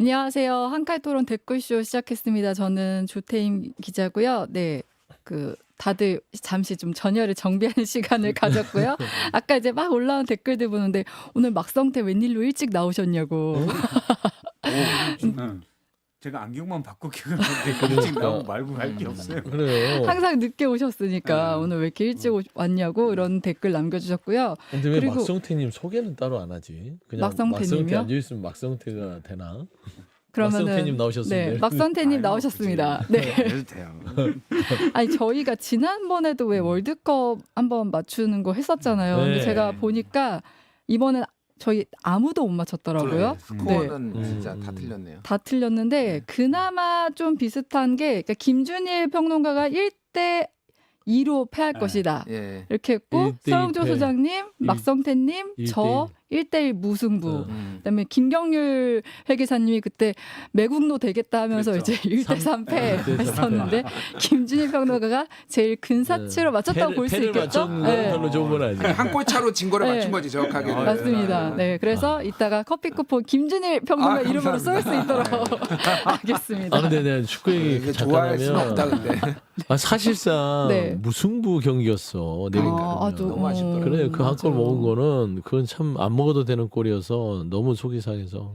안녕하세요. 한칼토론 댓글쇼 시작했습니다. 저는 조태임 기자고요. 네, 다들 잠시 좀 전열을 정비하는 시간을 가졌고요. 아까 이제 막 올라온 댓글들 보는데 오늘 막성태 웬일로 일찍 나오셨냐고. 제가 안경만 바꾸기 그러는데 일찍 나오고 말고 갈 게 없어요. 그래요. 항상 늦게 오셨으니까 오늘 왜 이렇게 일찍 왔냐고 이런 댓글 남겨주셨고요. 근데 왜 그리고 막성태님 소개는 따로 안 하지? 그냥 막성태님이요? 막성태 앉아 있으면 막성태가 되나? 그러면은 막성태님 나오셨습니다. 네, 막성태님 나오셨습니다. 네. 그래도 돼요. 아니 저희가 지난번에도 왜 월드컵 한번 맞추는 거 했었잖아요. 근데 네. 제가 보니까 이번엔 저희 아무도 못 맞췄더라고요. 스코어는 네. 진짜 다 틀렸네요. 다 틀렸는데 그나마 좀 비슷한 게 그러니까 김준일 평론가가 1대 2로 패할 것이다. 예. 이렇게 했고 1대2 서영조 패. 소장님, 막성태님, 1대1. 저 1대1 무승부. 어. 그다음에 김경률 회계사님이 그때 매국노 되겠다 하면서 그랬죠. 이제 1대 3패 1대3 했었는데 김준일 평론가가 제일 근 사치로 맞췄다고 볼 수 있겠죠? 맞췄는 건 네. 별로 좋은 건 아니에요. 한 골 차로 진 거를 네. 맞춘 거지 정확하게. 맞습니다. 네, 그래서 이따가 커피 쿠폰 김준일 평론가 이름으로 쏠 수 있도록 하겠습니다. 아 근데 내가 축구 얘기 이게 잠깐 좋아할 수는 하면 없다 근데. 사실상 네. 무승부 경기였어. 내리니까. 너무 아쉽더라고요. 그래 그 한 골 맞아요. 먹은 거는 그건 참 안 먹어도 되는 골이어서 너무 속이 상해서.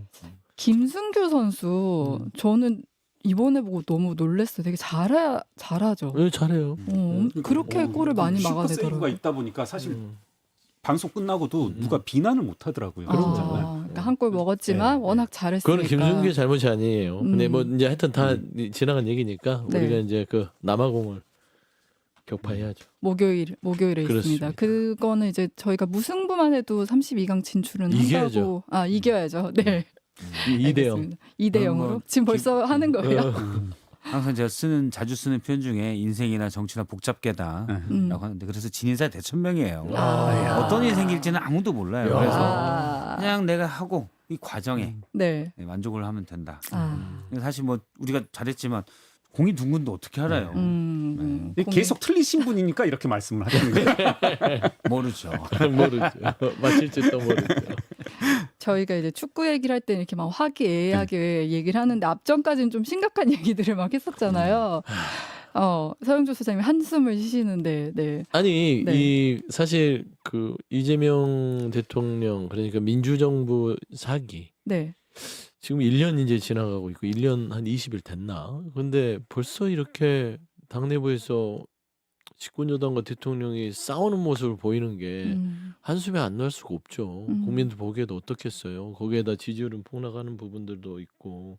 김승규 선수 저는 이번에 보고 너무 놀랐어요. 되게 잘하죠. 왜 잘해요? 그렇게 골을 많이 슈퍼 세이브가 막아내더라고요. 있다 보니까 사실 방송 끝나고도 누가 비난을 못 하더라고요. 그러니까 한 골 먹었지만 네. 워낙 잘했으니까. 그건 김승규의 잘못이 아니에요. 근데 뭐 이제 하여튼 다 지나간 얘기니까 네. 우리가 이제 그 남아공을 격파해야죠. 목요일에 있습니다. 그렇습니다. 그거는 이제 저희가 무승부만 해도 32강 진출은 이겨야죠. 한다고. 이겨야죠. 네. 2대0. 2대 0으로 지금 벌써 하는 거예요. 항상 제가 자주 쓰는 표현 중에 인생이나 정치나 복잡계다라고 하는데 그래서 진인사 대천명이에요. 어떤 일이 생길지는 아무도 몰라요. 그래서 그냥 내가 하고 이 과정에 네. 만족을 하면 된다. 아. 사실 뭐 우리가 잘했지만 공이 둥근도 어떻게 알아요? 계속 틀리신 분이니까 이렇게 말씀을 하시는 거예요. 모르죠. 모르죠. 맞힐지도 모르죠. 저희가 이제 축구 얘기를 할 때는 이렇게 막 화기애애하게 얘기를 하는데 앞전까지는 좀 심각한 얘기들을 막 했었잖아요. 서영조 소장님이 한숨을 쉬시는데, 네. 아니 네. 이 사실 그 이재명 대통령 그러니까 민주정부 사기 네. 지금 1년 이제 지나가고 있고 1년 한 20일 됐나? 근데 벌써 이렇게 당내부에서 집권여당과 대통령이 싸우는 모습을 보이는 게 한숨에 안 날 수가 없죠. 국민들 보기에도 어떻겠어요. 거기에다 지지율은 폭락하는 부분들도 있고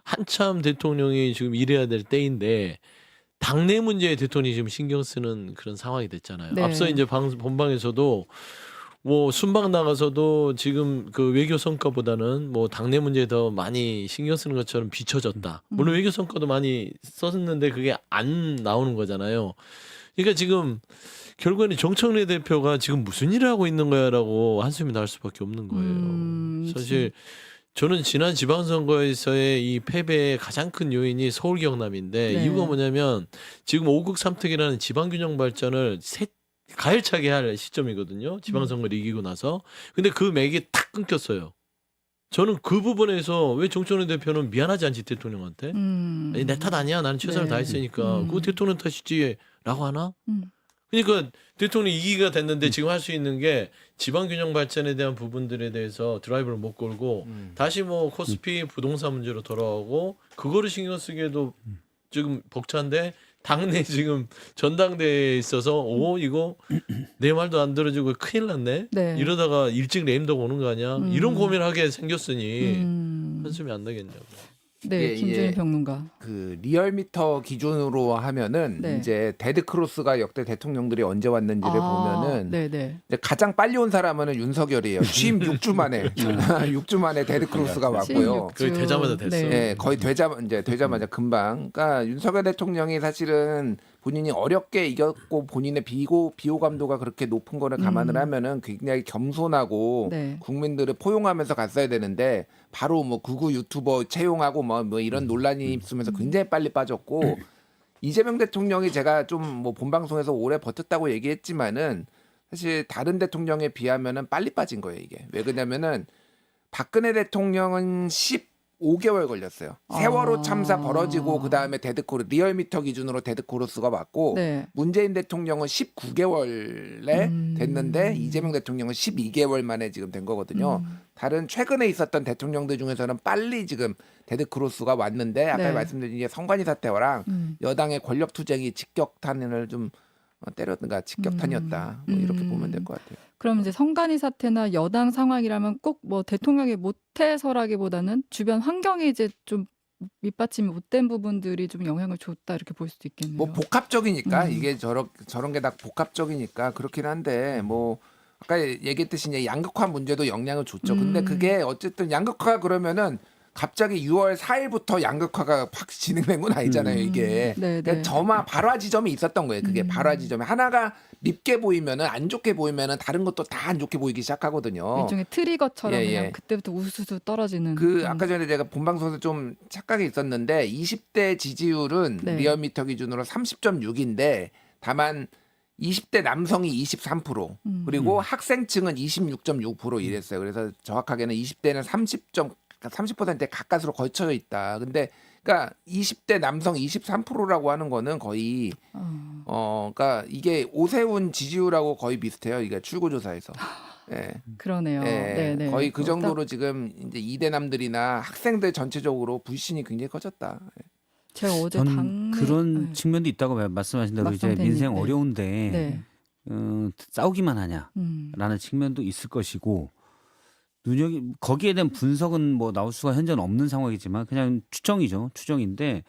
한참 대통령이 지금 일해야 될 때인데 당내 문제에 대통령이 지금 신경 쓰는 그런 상황이 됐잖아요. 네. 앞서 이제 본방에서도 뭐 순방 나가서도 지금 그 외교 성과보다는 뭐 당내 문제에 더 많이 신경 쓰는 것처럼 비춰졌다. 물론 외교 성과도 많이 썼는데 그게 안 나오는 거잖아요. 그러니까 지금 결국에는 정청래 대표가 지금 무슨 일을 하고 있는 거야라고 한숨이 날 수밖에 없는 거예요. 사실 저는 지난 지방선거에서의 이 패배의 가장 큰 요인이 서울 경남인데 네. 이유가 뭐냐면 지금 5국 3특이라는 지방균형 발전을 가열차게 할 시점이거든요. 지방선거를 이기고 나서. 근데 그 맥이 탁 끊겼어요. 저는 그 부분에서 왜 정청래 대표는 미안하지 않지 대통령한테? 아니, 내 탓 아니야. 나는 최선을 네. 다했으니까. 그거 대통령 탓이지라고 하나? 음. 그러니까 대통령 2기가 됐는데 지금 할 수 있는 게 지방균형 발전에 대한 부분들에 대해서 드라이브를 못 걸고 다시 뭐 코스피 부동산 문제로 돌아오고 그거를 신경 쓰기에도 지금 벅찬데 당내 지금 전당대회에 있어서 이거 내 말도 안 들어주고 큰일 났네. 네. 이러다가 일찍 레임덕 오는 거 아니야. 이런 고민을 하게 생겼으니 한숨이 안 나겠냐고. 네, 예, 김준일 예. 평론가. 그 리얼미터 기준으로 하면은 네. 이제 데드 크로스가 역대 대통령들이 언제 왔는지를 보면은 네네. 이제 가장 빨리 온 사람은 윤석열이에요. 취임 6주 만에 6주 만에 데드 크로스가 왔고요. 거의 되자마자 됐어. 네. 예, 거의 되자마자 금방. 그러니까 윤석열 대통령이 사실은 본인이 어렵게 이겼고 본인의 비호감도가 그렇게 높은 거를 감안을 하면은 굉장히 겸손하고 네. 국민들을 포용하면서 갔어야 되는데 바로 뭐 극우 유튜버 채용하고 뭐 이런 논란이 있으면서 굉장히 빨리 빠졌고 이재명 대통령이 제가 좀 뭐 본방송에서 오래 버텼다고 얘기했지만은 사실 다른 대통령에 비하면은 빨리 빠진 거예요 이게. 왜 그러냐면은 박근혜 대통령은 5개월 걸렸어요. 세월호 아. 참사 벌어지고 그다음에 데드코르 리얼미터 기준으로 데드코르스가 맞고 네. 문재인 대통령은 19개월에 됐는데 이재명 대통령은 12개월 만에 지금 된 거거든요. 다른 최근에 있었던 대통령들 중에서는 빨리 지금 데드크로스가 왔는데 아까 네. 말씀드린 이제 성관이 사태랑 여당의 권력 투쟁이 직격탄을 좀 때렸든가 직격탄이었다. 뭐 이렇게 보면 될 것 같아요. 그럼 이제 성간이 사태나 여당 상황이라면 꼭 뭐 대통령이 못해서라기보다는 주변 환경이 이제 좀 밑받침이 못된 부분들이 좀 영향을 줬다 이렇게 볼 수도 있겠네요. 뭐 복합적이니까 이게 저런 게 다 복합적이니까 그렇긴 한데 뭐 아까 얘기했듯이 이제 양극화 문제도 영향을 줬죠. 근데 그게 어쨌든 양극화 그러면은 갑자기 6월 4일부터 양극화가 확 진행된 건 아니잖아요, 이게. 네, 그러니까 네. 발화 지점이 있었던 거예요. 그게 발화 지점이 하나가 밉게 보이면은 안 좋게 보이면은 다른 것도 다 안 좋게 보이기 시작하거든요. 일종의 트리거처럼 예, 그냥 예. 그때부터 우수수 떨어지는. 그 아까 전에 제가 본방송에서 좀 착각이 있었는데 20대 지지율은 네. 리얼미터 기준으로 30.6인데 다만 20대 남성이 23% 그리고 학생층은 26.6% 이랬어요. 그래서 정확하게는 20대는 30%에 가까스로 걸쳐 있다. 근데 그러니까 20대 남성 23%라고 하는 거는 거의 그러니까 이게 오세훈 지지율하고 거의 비슷해요. 이게 출구조사에서. 예. 그러네요. 예, 네, 네. 거의 그 정도로 지금 이제 이대남들이나 학생들 전체적으로 불신이 굉장히 커졌다. 예. 제가 어제 전 그런 네. 측면도 있다고 말씀하신 대로 이제 막상 민생 됐는데. 어려운데 네. 싸우기만 하냐라는 측면도 있을 것이고 거기에 대한 분석은 뭐 나올 수가 현재는 없는 상황이지만 그냥 추정인데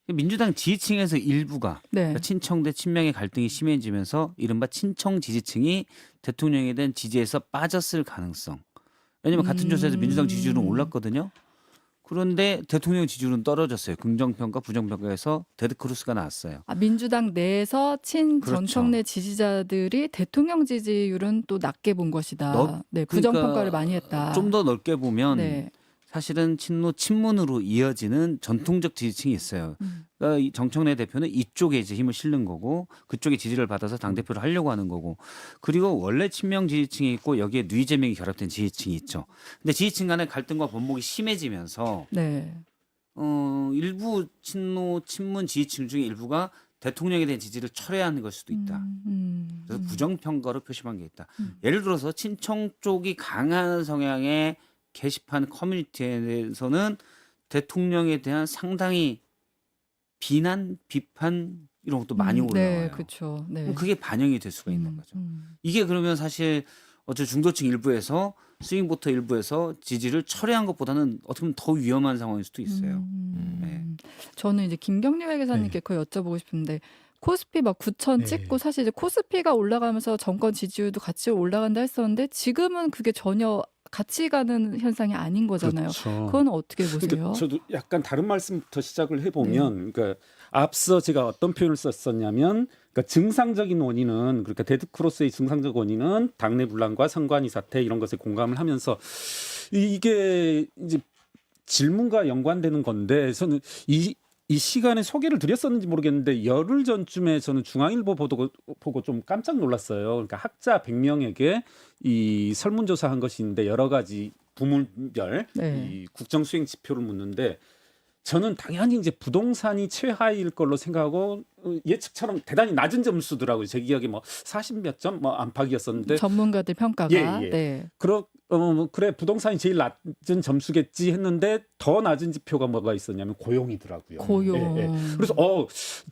민주당 지지층에서 일부가 네. 그러니까 친청 대 친명의 갈등이 심해지면서 이른바 친청 지지층이 대통령에 대한 지지에서 빠졌을 가능성. 왜냐하면 같은 조사에서 민주당 지지율은 올랐거든요. 그런데 대통령 지지율은 떨어졌어요. 긍정평가, 부정평가에서 데드크루스가 나왔어요. 민주당 내에서 친 그렇죠. 전청래 지지자들이 대통령 지지율은 또 낮게 본 것이다. 네, 그러니까 부정평가를 많이 했다. 좀 더 넓게 보면 네. 사실은 친문으로 이어지는 전통적 지지층이 있어요. 그러니까 이 정청래 대표는 이쪽에 이제 힘을 실는 거고 그쪽에 지지를 받아서 당 대표를 하려고 하는 거고 그리고 원래 친명 지지층이 있고 여기에 누이재명이 결합된 지지층이 있죠. 근데 지지층 간의 갈등과 번복이 심해지면서 네. 일부 친문 지지층 중에 일부가 대통령에 대한 지지를 철회하는 걸 수도 있다. 그래서 부정평가로 표심한 게 있다. 예를 들어서 친청 쪽이 강한 성향의 게시판 커뮤니티에서는 대통령에 대한 상당히 비난, 비판 이런 것도 많이 올라와요. 네, 그렇죠. 네. 그럼 그게 반영이 될 수가 있는 거죠. 이게 그러면 사실 어째 중도층 일부에서 스윙보터 일부에서 지지를 철회한 것보다는 어떻게 보면 더 위험한 상황일 수도 있어요. 네. 저는 이제 김경림 회계사님께 그거 여쭤보고 싶은데 코스피 막 9천 네. 찍고 사실 이제 코스피가 올라가면서 정권 지지율도 같이 올라간다 했었는데 지금은 그게 전혀 같이 가는 현상이 아닌 거잖아요. 그렇죠. 그건 어떻게 보세요? 그러니까 저도 약간 다른 말씀부터 시작을 해보면, 그러니까 앞서 제가 어떤 표현을 썼었냐면, 그러니까 증상적인 원인은 그러니까 데드크로스의 증상적 원인은 당내 분란과 선관위 사태 이런 것에 공감을 하면서 이게 이제 질문과 연관되는 건데 저는 이 시간에 소개를 드렸었는지 모르겠는데 열흘 전쯤에 저는 중앙일보 보고 좀 깜짝 놀랐어요. 그러니까 학자 100명에게 이 설문조사한 것이 있는데 여러 가지 부문별 네. 이 국정 수행 지표를 묻는데 저는 당연히 이제 부동산이 최하일 걸로 생각하고 예측처럼 대단히 낮은 점수더라고요. 제 기억에 뭐 40몇 점 뭐 안팎이었었는데 전문가들 평가가 예. 네. 그래 부동산이 제일 낮은 점수겠지 했는데 더 낮은 지표가 뭐가 있었냐면 고용이더라고요. 고용. 예. 그래서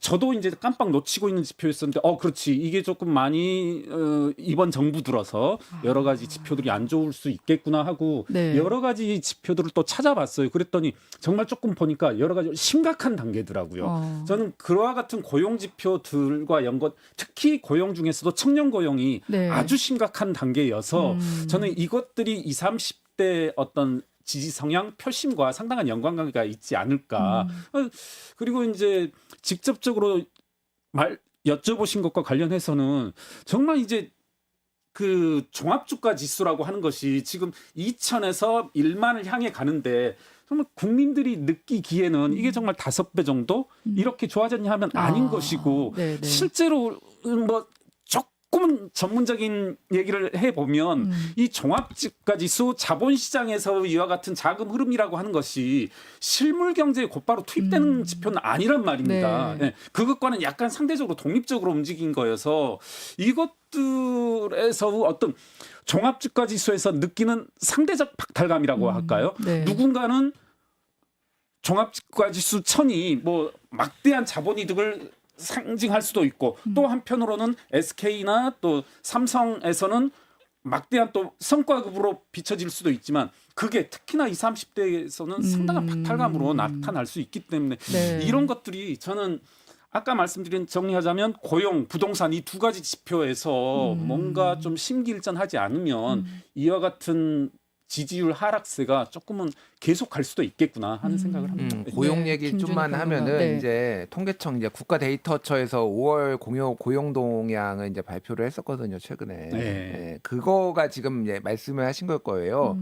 저도 이제 깜빡 놓치고 있는 지표였었는데 그렇지 이게 조금 많이 이번 정부 들어서 여러 가지 지표들이 안 좋을 수 있겠구나 하고 네. 여러 가지 지표들을 또 찾아봤어요. 그랬더니 정말 조금 보니까 여러 가지 심각한 단계더라고요. 저는 그와 같은 고용 지표들과 연관, 특히 고용 중에서도 청년 고용이 네. 아주 심각한 단계여서 저는 이것들이 20, 30대 어떤 지지 성향 표심과 상당한 연관관계가 있지 않을까. 그리고 이제 직접적으로 여쭤보신 것과 관련해서는 정말 이제 그 종합주가 지수라고 하는 것이 지금 2천에서 1만을 향해 가는데 정말 국민들이 느끼기에는 이게 정말 5배 정도 이렇게 좋아졌냐 하면 아닌 것이고 네네. 실제로 뭐 조금은 전문적인 얘기를 해보면 이 종합지가지수 자본시장에서 이와 같은 자금 흐름이라고 하는 것이 실물 경제에 곧바로 투입되는 지표는 아니란 말입니다. 네. 예, 그것과는 약간 상대적으로 독립적으로 움직인 거여서 이것들에서 어떤 종합주가지수에서 느끼는 상대적 박탈감이라고 할까요? 네. 누군가는 종합주가지수 1000이 뭐 막대한 자본이득을 상징할 수도 있고 또 한편으로는 SK나 또 삼성에서는 막대한 또 성과급으로 비춰질 수도 있지만 그게 특히나 20, 30대에서는 상당한 박탈감으로 나타날 수 있기 때문에 네. 이런 것들이 저는 아까 말씀드린 정리하자면 고용, 부동산 이 두 가지 지표에서 뭔가 좀 심기일전하지 않으면 이와 같은 지지율 하락세가 조금은 계속갈 수도 있겠구나 하는 생각을 합니다. 고용 네, 얘기 김준일 좀만 평론가. 하면은 네. 이제 통계청 이제 국가데이터처에서 5월 고용 동향을 이제 발표를 했었거든요 최근에. 네. 예, 그거가 지금 이제 말씀을 하신 걸 거예요.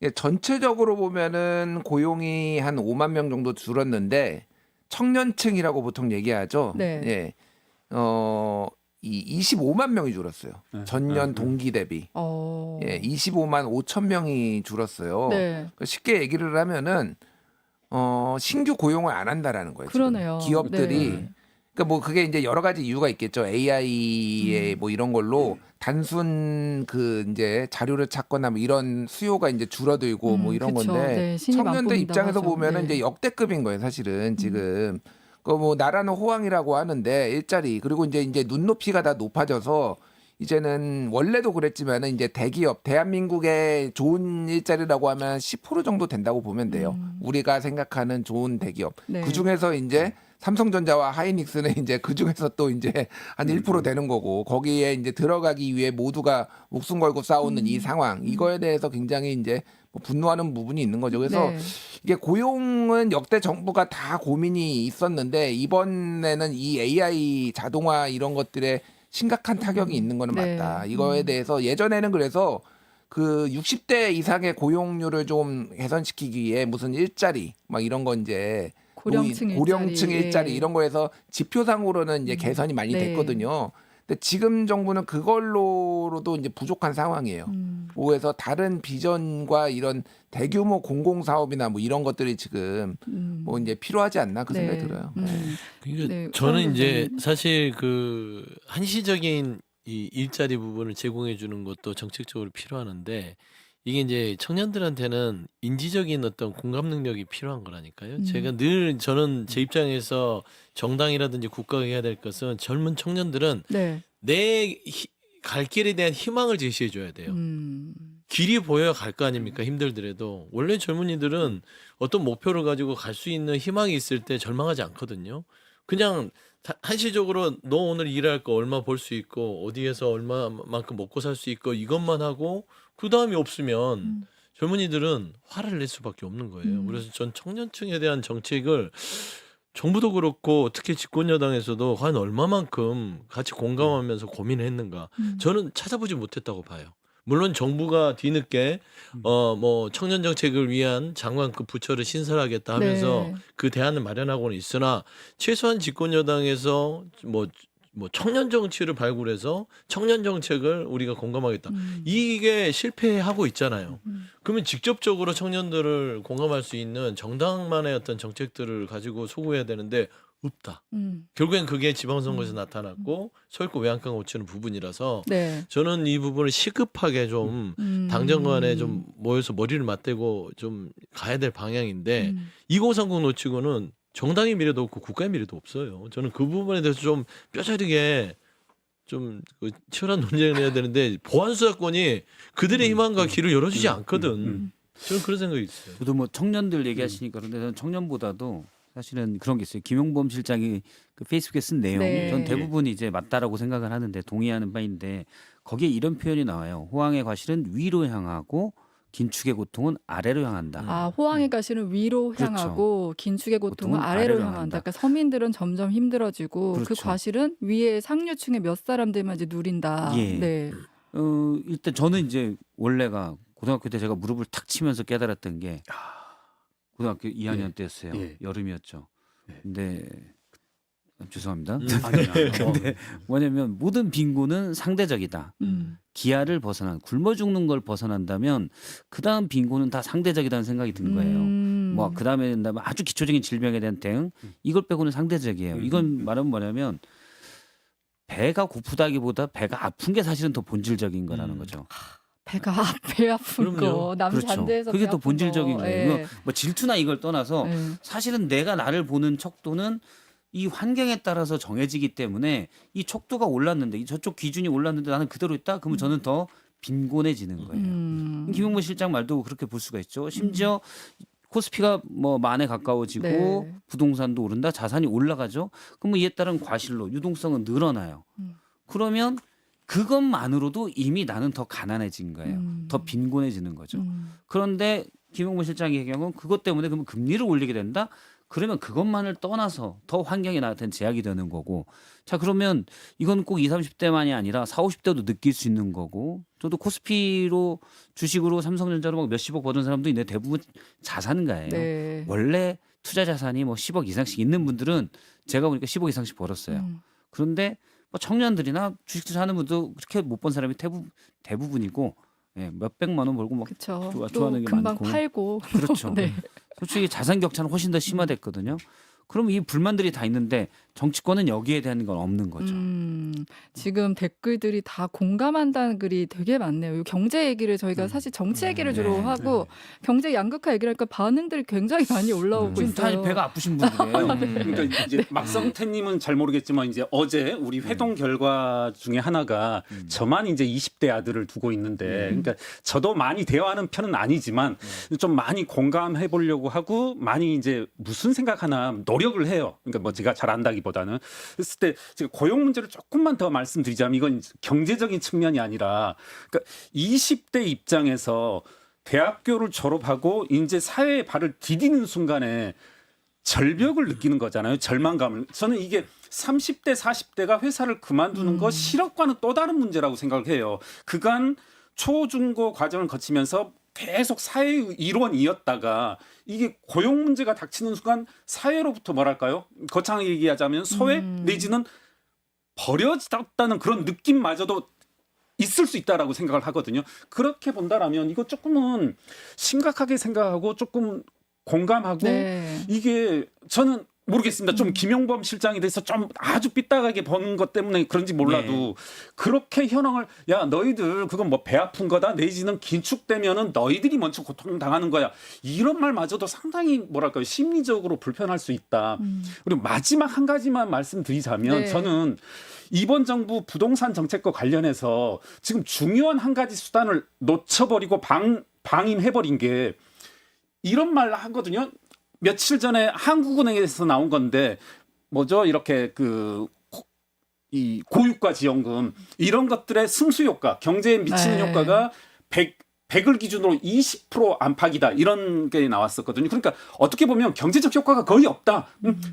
예, 전체적으로 보면은 고용이 한 5만 명 정도 줄었는데 청년층이라고 보통 얘기하죠. 네. 예, 이 25만 명이 줄었어요. 네. 전년 동기 대비. 예, 25만 5천 명이 줄었어요. 네. 그러니까 쉽게 얘기를 하면은 신규 고용을 안 한다라는 거예요. 지금. 그러네요. 기업들이 네. 그러니까 뭐 그게 이제 여러 가지 이유가 있겠죠. AI의 뭐 이런 걸로 단순 그 이제 자료를 찾거나 뭐 이런 수요가 이제 줄어들고 뭐 이런 그쵸. 건데 네, 신입 안 청년들 뽑는다고 입장에서 하죠. 보면은 네. 이제 역대급인 거예요. 사실은 지금 그 뭐 나라는 호황이라고 하는데 일자리 그리고 이제 눈높이가 다 높아져서 이제는 원래도 그랬지만은 이제 대기업 대한민국의 좋은 일자리라고 하면 10% 정도 된다고 보면 돼요. 우리가 생각하는 좋은 대기업. 네. 그 중에서 이제 삼성전자와 하이닉스는 이제 그 중에서 또 이제 한 1% 되는 거고 거기에 이제 들어가기 위해 모두가 목숨 걸고 싸우는 이 상황 이거에 대해서 굉장히 이제 뭐 분노하는 부분이 있는 거죠. 그래서 네. 이게 고용은 역대 정부가 다 고민이 있었는데 이번에는 이 AI 자동화 이런 것들에 심각한 타격이 있는 거는 네. 맞다. 이거에 대해서 예전에는 그래서 그 60대 이상의 고용률을 좀 개선시키기 위해 무슨 일자리 막 이런 거 이제 고령층 일자리 예. 이런 거에서 지표상으로는 이제 개선이 많이 네. 됐거든요. 근데 지금 정부는 그걸로도 이제 부족한 상황이에요. 그래서 다른 비전과 이런 대규모 공공사업이나 뭐 이런 것들이 지금 뭐 이제 필요하지 않나 그 생각이 들어요. 그러니까 네, 저는 이제 그런 사실 그 한시적인 이 일자리 부분을 제공해 주는 것도 정책적으로 필요하는데 이게 이제 청년들한테는 인지적인 어떤 공감 능력이 필요한 거라니까요. 제가 늘 저는 제 입장에서 정당이라든지 국가가 해야 될 것은 젊은 청년들은 네. 내 갈 길에 대한 희망을 제시해 줘야 돼요. 길이 보여야 갈 거 아닙니까? 힘들더라도. 원래 젊은이들은 어떤 목표를 가지고 갈 수 있는 희망이 있을 때 절망하지 않거든요. 그냥 한시적으로 너 오늘 일할 거 얼마 벌 수 있고 어디에서 얼마만큼 먹고 살 수 있고 이것만 하고 그 다음이 없으면 젊은이들은 화를 낼 수밖에 없는 거예요. 그래서 전 청년층에 대한 정책을 정부도 그렇고 특히 집권여당에서도 과연 얼마만큼 같이 공감하면서 고민을 했는가 저는 찾아보지 못했다고 봐요. 물론 정부가 뒤늦게 뭐 청년 정책을 위한 장관급 부처를 신설하겠다 하면서 네. 그 대안을 마련하고는 있으나 최소한 집권 여당에서 뭐 청년 정치를 발굴해서 청년 정책을 우리가 공감하겠다. 이게 실패하고 있잖아요. 그러면 직접적으로 청년들을 공감할 수 있는 정당만의 어떤 정책들을 가지고 소구해야 되는데 없다. 결국엔 그게 지방선거에서 나타났고 서울구 외양간 고치는 부분이라서 네. 저는 이 부분을 시급하게 좀 당정 간에 좀 모여서 머리를 맞대고 좀 가야 될 방향인데 2030 놓치고는 정당의 미래도 없고 국가의 미래도 없어요. 저는 그 부분에 대해서 좀 뼈저리게 좀 그 치열한 논쟁을 해야 되는데 보안 수사권이 그들의 희망과 길을 열어주지 않거든. 저는 그런 생각이 있어요. 저도 뭐 청년들 얘기하시니까 그런데 저는 청년보다도 사실은 그런 게 있어요. 김용범 실장이 그 페이스북에 쓴 내용, 네. 전 대부분 이제 맞다라고 생각을 하는데 동의하는 바인데 거기에 이런 표현이 나와요. 호황의 과실은 위로 향하고 긴축의 고통은 아래로 향한다. 아, 호황의 가시는 위로 그렇죠. 향하고 긴축의 고통은 고통은 아래로 아래로 향한다. 향한다. 그러니까 서민들은 점점 힘들어지고 그 그렇죠. 과실은 위에 상류층의 몇 사람들만 이제 누린다. 예. 네. 일단 저는 이제 원래가 고등학교 때 제가 무릎을 탁 치면서 깨달았던 게 고등학교 2학년 때였어요. 예. 여름이었죠. 예. 근데 죄송합니다. 아니요. 근데 뭐냐면 모든 빈곤은 상대적이다. 기아를 벗어난 굶어 죽는 걸 벗어난다면 그 다음 빈곤은 다 상대적이라는 생각이 든 거예요. 뭐 그 다음에 된다면 아주 기초적인 질병에 대한 대응 이걸 빼고는 상대적이에요. 이건 말하면 뭐냐면 배가 고프다기보다 배가 아픈 게 사실은 더 본질적인 거라는 거죠. 배 아픈 그럼요. 거 남잔데에서 그게 배 더 아픈 본질적인 거. 거예요. 예. 뭐 질투나 이걸 떠나서 예. 사실은 내가 나를 보는 척도는 이 환경에 따라서 정해지기 때문에 이 척도가 올랐는데 저쪽 기준이 올랐는데 나는 그대로 있다. 그러면 저는 더 빈곤해지는 거예요. 김용문 실장 말도 그렇게 볼 수가 있죠. 심지어 코스피가 뭐 만에 가까워지고 네. 부동산도 오른다, 자산이 올라가죠. 그러면 이에 따른 과실로 유동성은 늘어나요. 그러면 그것만으로도 이미 나는 더 가난해진 거예요. 더 빈곤해지는 거죠. 그런데 김용문 실장의 경우는 그것 때문에 그러면 금리를 올리게 된다. 그러면 그것만을 떠나서 더 환경에 나한테는 제약이 되는 거고. 자, 그러면 이건 꼭 20, 30대만이 아니라 40, 50대도 느낄 수 있는 거고. 저도 코스피로 주식으로 삼성전자로 막 몇십억 버는 사람도 있는데 대부분 자산가예요. 네. 원래 투자 자산이 뭐 10억 이상씩 있는 분들은 제가 보니까 10억 이상씩 벌었어요. 그런데 뭐 청년들이나 주식 투자하는 분도 그렇게 못 번 사람이 대부분이고 예, 몇 백만 원 벌고 막 그렇죠. 좋아하는 게 금방 많고. 팔고. 그렇죠. 네. 솔직히 자산 격차는 훨씬 더 심화됐거든요. 그럼 이 불만들이 다 있는데 정치권은 여기에 대한 건 없는 거죠. 지금 댓글들이 다 공감한다는 글이 되게 많네요. 이 경제 얘기를 저희가 사실 정치 얘기를 주로 네, 하고 경제 양극화 얘기를 하니까 반응들이 굉장히 많이 올라오고 지금 다 있어요. 배가 아프신 분들이에요. 그러니까 이제 막성태님은 잘 모르겠지만 이제 어제 우리 회동 결과 중에 하나가 저만 이제 20대 아들을 두고 있는데, 그러니까 저도 많이 대화하는 편은 아니지만 좀 많이 공감해 보려고 하고 많이 이제 무슨 생각하나 노력을 해요. 그러니까 뭐 제가 잘 안다기보다는. 그랬을 때 제가 고용 문제를 조금만 더 말씀드리자면 이건 경제적인 측면이 아니라, 그러니까 20대 입장에서 대학교를 졸업하고 이제 사회에 발을 디디는 순간에 절벽을 느끼는 거잖아요. 절망감을. 저는 이게 30대, 40대가 회사를 그만두는 거 실업과는 또 다른 문제라고 생각을 해요. 그간 초중고 과정을 거치면서 계속 사회의 일원이었다가 이게 고용 문제가 닥치는 순간 사회로부터 뭐랄까요? 거창하게 얘기하자면 소외 내지는 버려졌다는 그런 느낌마저도 있을 수 있다라고 생각을 하거든요. 그렇게 본다라면 이거 조금은 심각하게 생각하고 조금 공감하고 네. 이게 저는 모르겠습니다. 좀 김용범 실장에 대해서 좀 아주 삐딱하게 보는 것 때문에 그런지 몰라도 그렇게 현황을 야 너희들 그건 뭐 배 아픈 거다 내지는 긴축되면은 너희들이 먼저 고통당하는 거야 이런 말마저도 상당히 뭐랄까요 심리적으로 불편할 수 있다. 그리고 마지막 한 가지만 말씀드리자면 네. 저는 이번 정부 부동산 정책과 관련해서 지금 중요한 한 가지 수단을 놓쳐버리고 방임해버린 게 이런 말 하거든요. 며칠 전에 한국은행에서 나온 건데 뭐죠? 이렇게 이 고유가 지원금 이런 것들의 승수 효과, 경제에 미치는 네. 효과가 100을 기준으로 20% 안팎이다 이런 게 나왔었거든요. 그러니까 어떻게 보면 경제적 효과가 거의 없다.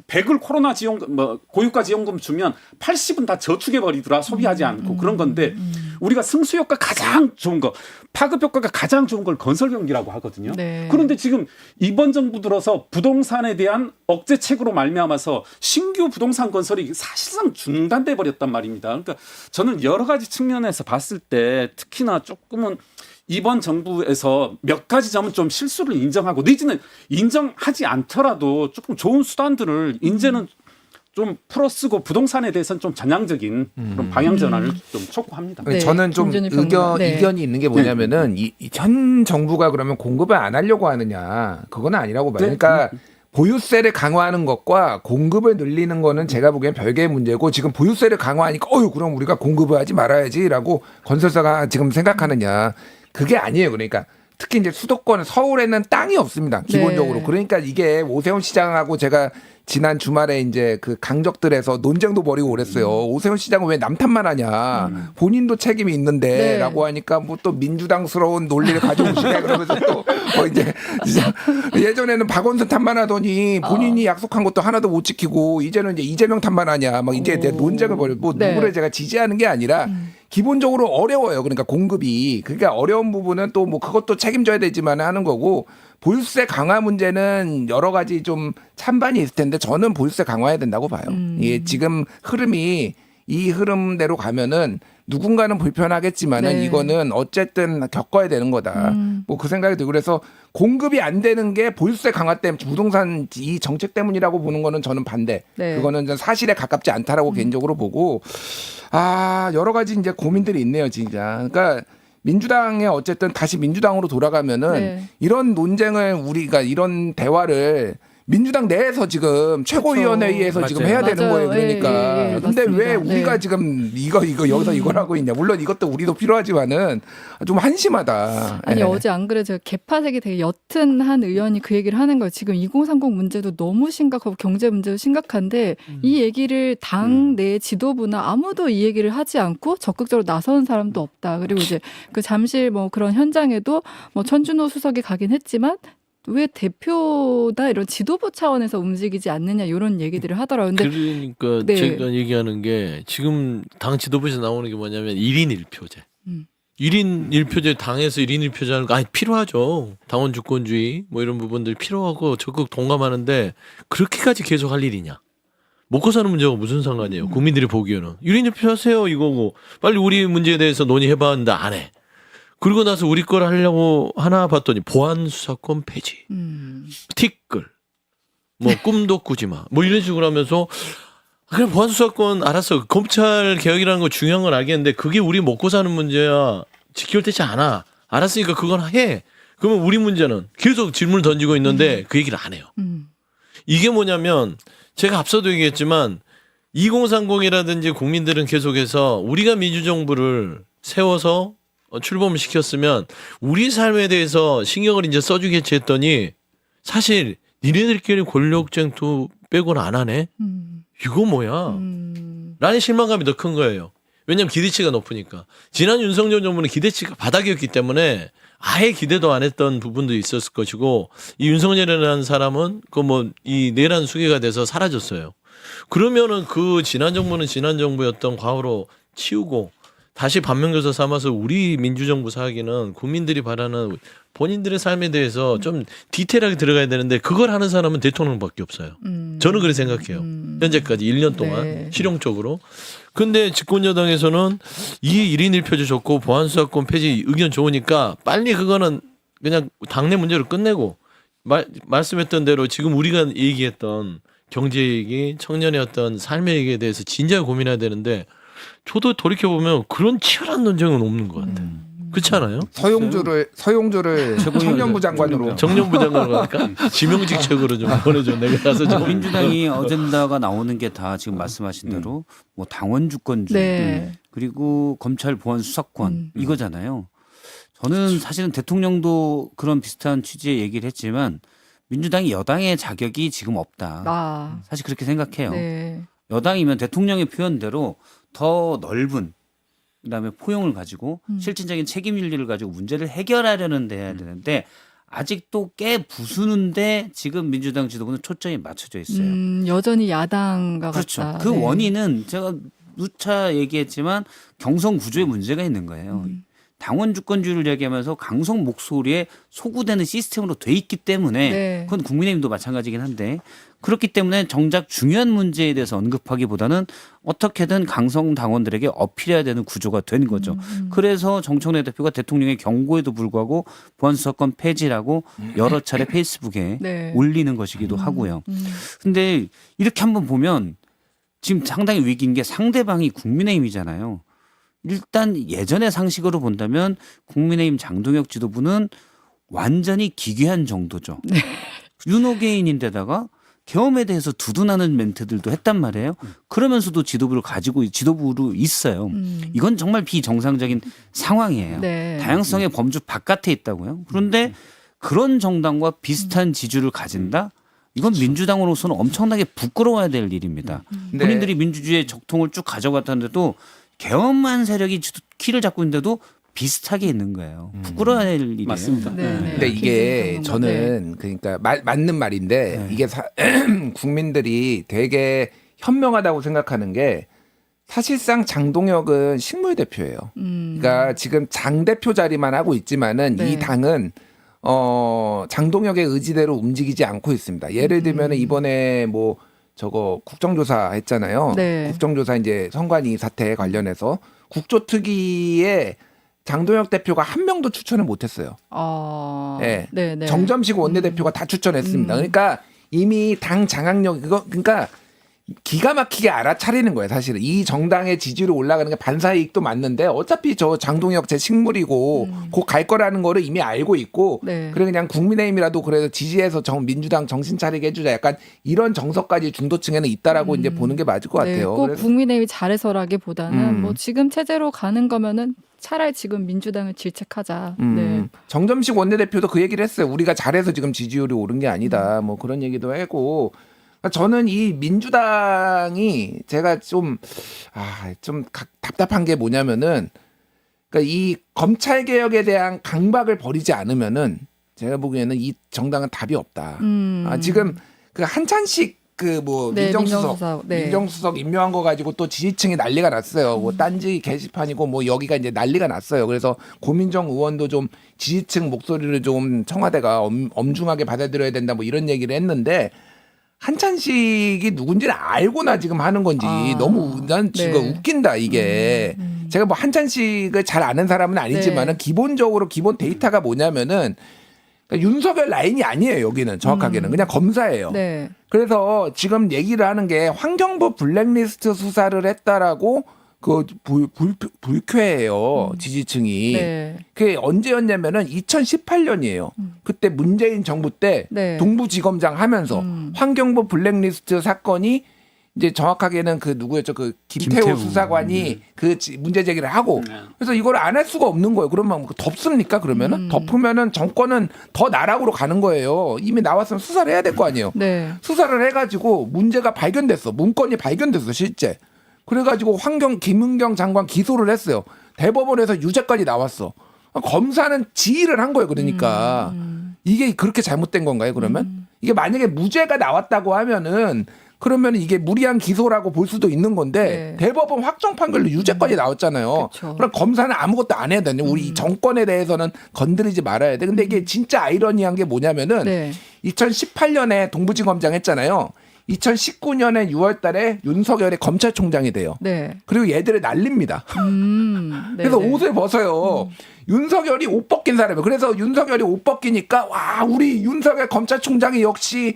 100을 코로나 지원금, 뭐 고유가 지원금 주면 80은 다 저축해 버리더라 소비하지 않고 그런 건데 우리가 승수 효과 가장 좋은 거, 파급 효과가 가장 좋은 걸 건설 경기라고 하거든요. 네. 그런데 지금 이번 정부 들어서 부동산에 대한 억제책으로 말미암아서 신규 부동산 건설이 사실상 중단돼 버렸단 말입니다. 그러니까 저는 여러 가지 측면에서 봤을 때 특히나 조금은 이번 정부에서 몇 가지 점은 좀 실수를 인정하고 내지는 인정하지 않더라도 조금 좋은 수단들을 이제는 좀 풀어쓰고 부동산에 대해서는 좀 전향적인 그런 방향 전환을 좀 촉구합니다. 네, 저는 좀 김준일 평론가. 네. 이견이 있는 게 뭐냐면은 현 정부가 그러면 공급을 안 하려고 하느냐 그건 아니라고 봐요. 네. 그러니까 보유세를 강화하는 것과 공급을 늘리는 거는 제가 보기엔 별개의 문제고 지금 보유세를 강화하니까 그럼 우리가 공급을 하지 말아야지라고 건설사가 지금 생각하느냐 그게 아니에요. 그러니까 특히 이제 수도권 서울에는 땅이 없습니다. 기본적으로. 네. 그러니까 이게 오세훈 시장하고 제가 지난 주말에 이제 그 강적들에서 논쟁도 벌이고 그랬어요. 오세훈 시장은 왜 남탓만 하냐. 본인도 책임이 있는데 네. 라고 하니까 뭐 또 민주당스러운 논리를 가져오시네 그러면서 또 이제 진짜 예전에는 박원순 탓만 하더니 본인이 약속한 것도 하나도 못 지키고 이제는 이제 이재명 탓만 하냐. 막 이제 논쟁을 벌이고 뭐 네. 누구를 제가 지지하는 게 아니라 기본적으로 어려워요. 그러니까 공급이. 그러니까 어려운 부분은 또 뭐 그것도 책임져야 되지만 하는 거고 보유세 강화 문제는 여러 가지 좀 찬반이 있을 텐데 저는 보유세 강화해야 된다고 봐요. 예, 지금 흐름이 이 흐름대로 가면은 누군가는 불편하겠지만은 네. 이거는 어쨌든 겪어야 되는 거다. 뭐 그 생각이 들고 그래서 공급이 안 되는 게 보유세 강화 때문에 부동산 이 정책 때문이라고 보는 거는 저는 반대. 네. 그거는 좀 사실에 가깝지 않다라고 개인적으로 보고 여러 가지 이제 고민들이 있네요, 진짜. 그러니까 민주당에 어쨌든 다시 민주당으로 돌아가면은 네. 이런 논쟁을 우리가 이런 대화를 민주당 내에서 지금 최고위원회의에서 지금 맞아요. 해야 되는 맞아요. 거예요. 그러니까. 예, 근데 왜 맞습니다. 우리가 네. 지금 이거 여기서 이걸 하고 있냐. 물론 이것도 우리도 필요하지만은 좀 한심하다. 아니 예. 어제 안 그래 제가 개파색이 되게 옅은 한 의원이 그 얘기를 하는 거예요. 지금 2030 문제도 너무 심각하고 경제 문제도 심각한데 이 얘기를 당 내 지도부나 아무도 이 얘기를 하지 않고 적극적으로 나서는 사람도 없다. 그리고 이제 그 잠실 뭐 그런 현장에도 뭐 천준호 수석이 가긴 했지만 왜 대표나 이런 지도부 차원에서 움직이지 않느냐 이런 얘기들을 하더라고요. 근데 그러니까 네. 제가 얘기하는 게 지금 당 지도부에서 나오는 게 뭐냐면 1인 1표제. 1인 1표제 당에서 1인 1표제 하는 거 필요하죠. 당원 주권주의 뭐 이런 부분들 필요하고 적극 동감하는데 그렇게까지 계속 할 일이냐. 먹고 사는 문제가 무슨 상관이에요. 국민들이 보기에는 1인 1표 하세요 이거고 빨리 우리 문제에 대해서 논의해봤는데 안 해. 그리고 나서 우리 걸 하려고 하나 봤더니 보안 수사권 폐지, 티끌, 뭐 꿈도 꾸지 마, 뭐 이런 식으로 하면서 그냥 보안 수사권 알았어. 검찰 개혁이라는 거 중요한 건 알겠는데 그게 우리 먹고 사는 문제야. 지켜되지 않아. 알았으니까 그건 해. 그러면 우리 문제는 계속 질문을 던지고 있는데 그 얘기를 안 해요. 이게 뭐냐면 제가 앞서도 얘기했지만 2030이라든지 국민들은 계속해서 우리가 민주정부를 세워서 출범을 시켰으면 우리 삶에 대해서 신경을 이제 써주겠지 했더니 사실 니네들끼리 권력쟁투 빼고는 안 하네. 이거 뭐야? 라는 실망감이 더 큰 거예요. 왜냐하면 기대치가 높으니까. 지난 윤석열 정부는 기대치가 바닥이었기 때문에 아예 기대도 안 했던 부분도 있었을 것이고 이 윤석열이라는 사람은 그 뭐 이 내란 수계가 돼서 사라졌어요. 그러면은 그 지난 정부는 지난 정부였던 과거로 치우고 다시 반면교사 삼아서 우리 민주정부 사기는 국민들이 바라는 본인들의 삶에 대해서 좀 디테일하게 들어가야 되는데 그걸 하는 사람은 대통령밖에 없어요. 저는 그렇게 생각해요. 현재까지 1년 동안 네. 실용적으로. 근데 집권여당에서는 이 1인 1표제 좋고 보안수사권 폐지 의견 좋으니까 빨리 그거는 그냥 당내 문제로 끝내고 말씀했던 대로 지금 우리가 얘기했던 경제 얘기, 청년의 어떤 삶의 얘기에 대해서 진지하게 고민해야 되는데 저도 돌이켜보면 그런 치열한 논쟁은 없는 것 같아요. 그렇지 않아요? 서용주를 청년부 장관으로 정년부 장관으로 갈까? 지명직책으로 좀 보내줘. 내가 가서 좀. 민주당이 어젠다가 나오는 게 다 지금 말씀하신 대로 뭐 당원 주권주의 네. 그리고 검찰 보안 수사권 이거잖아요. 저는 사실은 대통령도 그런 비슷한 취지의 얘기를 했지만 민주당이 여당의 자격이 지금 없다. 사실 그렇게 생각해요. 네. 여당이면 대통령의 표현대로 더 넓은 그다음에 포용을 가지고 실질적인 책임 윤리를 가지고 문제를 해결하려는 데 해야 되는데 아직도 깨 부수는데 지금 민주당 지도부는 초점이 맞춰져 있어요. 여전히 야당과 그렇죠. 같다. 그 네. 원인은 제가 누차 얘기했지만 경선 구조에 문제가 있는 거예요. 당원 주권주의를 얘기하면서 강성 목소리에 소구되는 시스템으로 돼 있기 때문에 네. 그건 국민의힘도 마찬가지긴 한데 그렇기 때문에 정작 중요한 문제에 대해서 언급하기보다는 어떻게든 강성 당원들에게 어필해야 되는 구조가 된 거죠. 그래서 정청래 대표가 대통령의 경고에도 불구하고 보안수사권 폐지라고 여러 차례 페이스북에 네. 올리는 것이기도 하고요. 근데 이렇게 한번 보면 지금 상당히 위기인 게 상대방이 국민의힘이잖아요. 일단 예전의 상식으로 본다면 국민의힘 장동혁 지도부는 완전히 기괴한 정도죠. 네. 윤호개인인데다가 계엄에 대해서 두둔하는 멘트들도 했단 말이에요. 그러면서도 지도부로 있어요. 이건 정말 비정상적인 상황이에요. 네. 다양성의 범주 바깥에 있다고요. 그런데 그런 정당과 비슷한 지지를 가진다? 이건 민주당으로서는 엄청나게 부끄러워야 될 일입니다. 근데 본인들이 민주주의의 적통을 쭉 가져갔다는데도 계엄한 세력이 키를 잡고 있는데도 비슷하게 있는 거예요. 부끄러워야 될 일이에요. 맞습니다. 네. 네. 근데 이게 김진성 저는 그러니까 맞는 말인데 이게 국민들이 되게 현명하다고 생각하는 게 사실상 장동혁은 식물 대표예요. 그러니까 지금 장 대표 자리만 하고 있지만은 네. 이 당은 장동혁의 의지대로 움직이지 않고 있습니다. 예를 들면 이번에 뭐 저거 국정조사 했잖아요. 네. 국정조사 이제 선관위 사태 관련해서 국조특위에 장동혁 대표가 한 명도 추천을 못했어요. 네. 네. 정점식 원내대표가 다 추천했습니다. 그러니까 이미 당 장악력 그러니까 기가 막히게 알아차리는 거예요. 사실은 이 정당의 지지율이 올라가는 게 반사이익도 맞는데 어차피 저 장동혁 제 식물이고 곧 갈 거라는 거를 이미 알고 있고 네. 그래 그냥 국민의힘이라도 그래서 지지해서 민주당 정신 차리게 해주자 약간 이런 정서까지 중도층에는 있다라고 이제 보는 게 맞을 것 같아요. 꼭 그래서 국민의힘이 잘해서라기보다는 음. 뭐 지금 체제로 가는 거면은 차라리 지금 민주당을 질책하자. 네. 정점식 원내대표도 그 얘기를 했어요. 우리가 잘해서 지금 지지율이 오른 게 아니다. 뭐 그런 얘기도 하고. 저는 이 민주당이 제가 좀 답답한 게 뭐냐면은 그러니까 이 검찰 개혁에 대한 강박을 버리지 않으면은 제가 보기에는 이 정당은 답이 없다. 지금 그 한찬식 그 뭐 네, 민정수석 네. 민정수석 임명한 거 가지고 또 지지층이 난리가 났어요. 뭐 딴지 게시판이고 뭐 여기가 이제 난리가 났어요. 그래서 고민정 의원도 좀 지지층 목소리를 좀 청와대가 엄중하게 받아들여야 된다 뭐 이런 얘기를 했는데 한찬식이 누군지는 알고나 지금 하는 건지 너무 난 지금 네. 웃긴다 이게. 제가 뭐 한찬식을 잘 아는 사람은 아니지만은 네. 기본적으로 기본 데이터가 뭐냐면은 그러니까 윤석열 라인이 아니에요. 여기는 정확하게는 그냥 검사예요. 네. 그래서 지금 얘기를 하는 게 환경부 블랙리스트 수사를 했다라고 그 불쾌해요. 지지층이. 네. 그게 언제였냐면은 2018년이에요. 그때 문재인 정부 때 네. 동부지검장 하면서 환경부 블랙리스트 사건이 이제 정확하게는 그 누구였죠? 그 김태호 김태우. 수사관이 그 문제 제기를 하고 그래서 이걸 안 할 수가 없는 거예요. 그러면 뭐 덮습니까? 그러면은 덮으면은 정권은 더 나락으로 가는 거예요. 이미 나왔으면 수사를 해야 될 거 아니에요. 네. 수사를 해가지고 문제가 발견됐어. 문건이 발견됐어 실제. 그래가지고 김은경 장관 기소를 했어요. 대법원에서 유죄까지 나왔어. 검사는 지휘를 한 거예요. 그러니까 이게 그렇게 잘못된 건가요? 그러면 이게 만약에 무죄가 나왔다고 하면은 그러면 이게 무리한 기소라고 볼 수도 있는 건데 네. 대법원 확정 판결로 유죄까지 나왔잖아요. 그쵸. 그럼 검사는 아무것도 안 해야 되냐. 우리 정권에 대해서는 건드리지 말아야 돼. 근데 이게 진짜 아이러니한 게 뭐냐면은 네. 2018년에 동부지검장 했잖아요. 2019년에 6월 달에 윤석열이 검찰총장이 돼요. 네. 그리고 얘들을 날립니다. 네. 그래서 옷을 벗어요. 윤석열이 옷 벗긴 사람이에요. 그래서 윤석열이 옷 벗기니까 와 우리 윤석열 검찰총장이 역시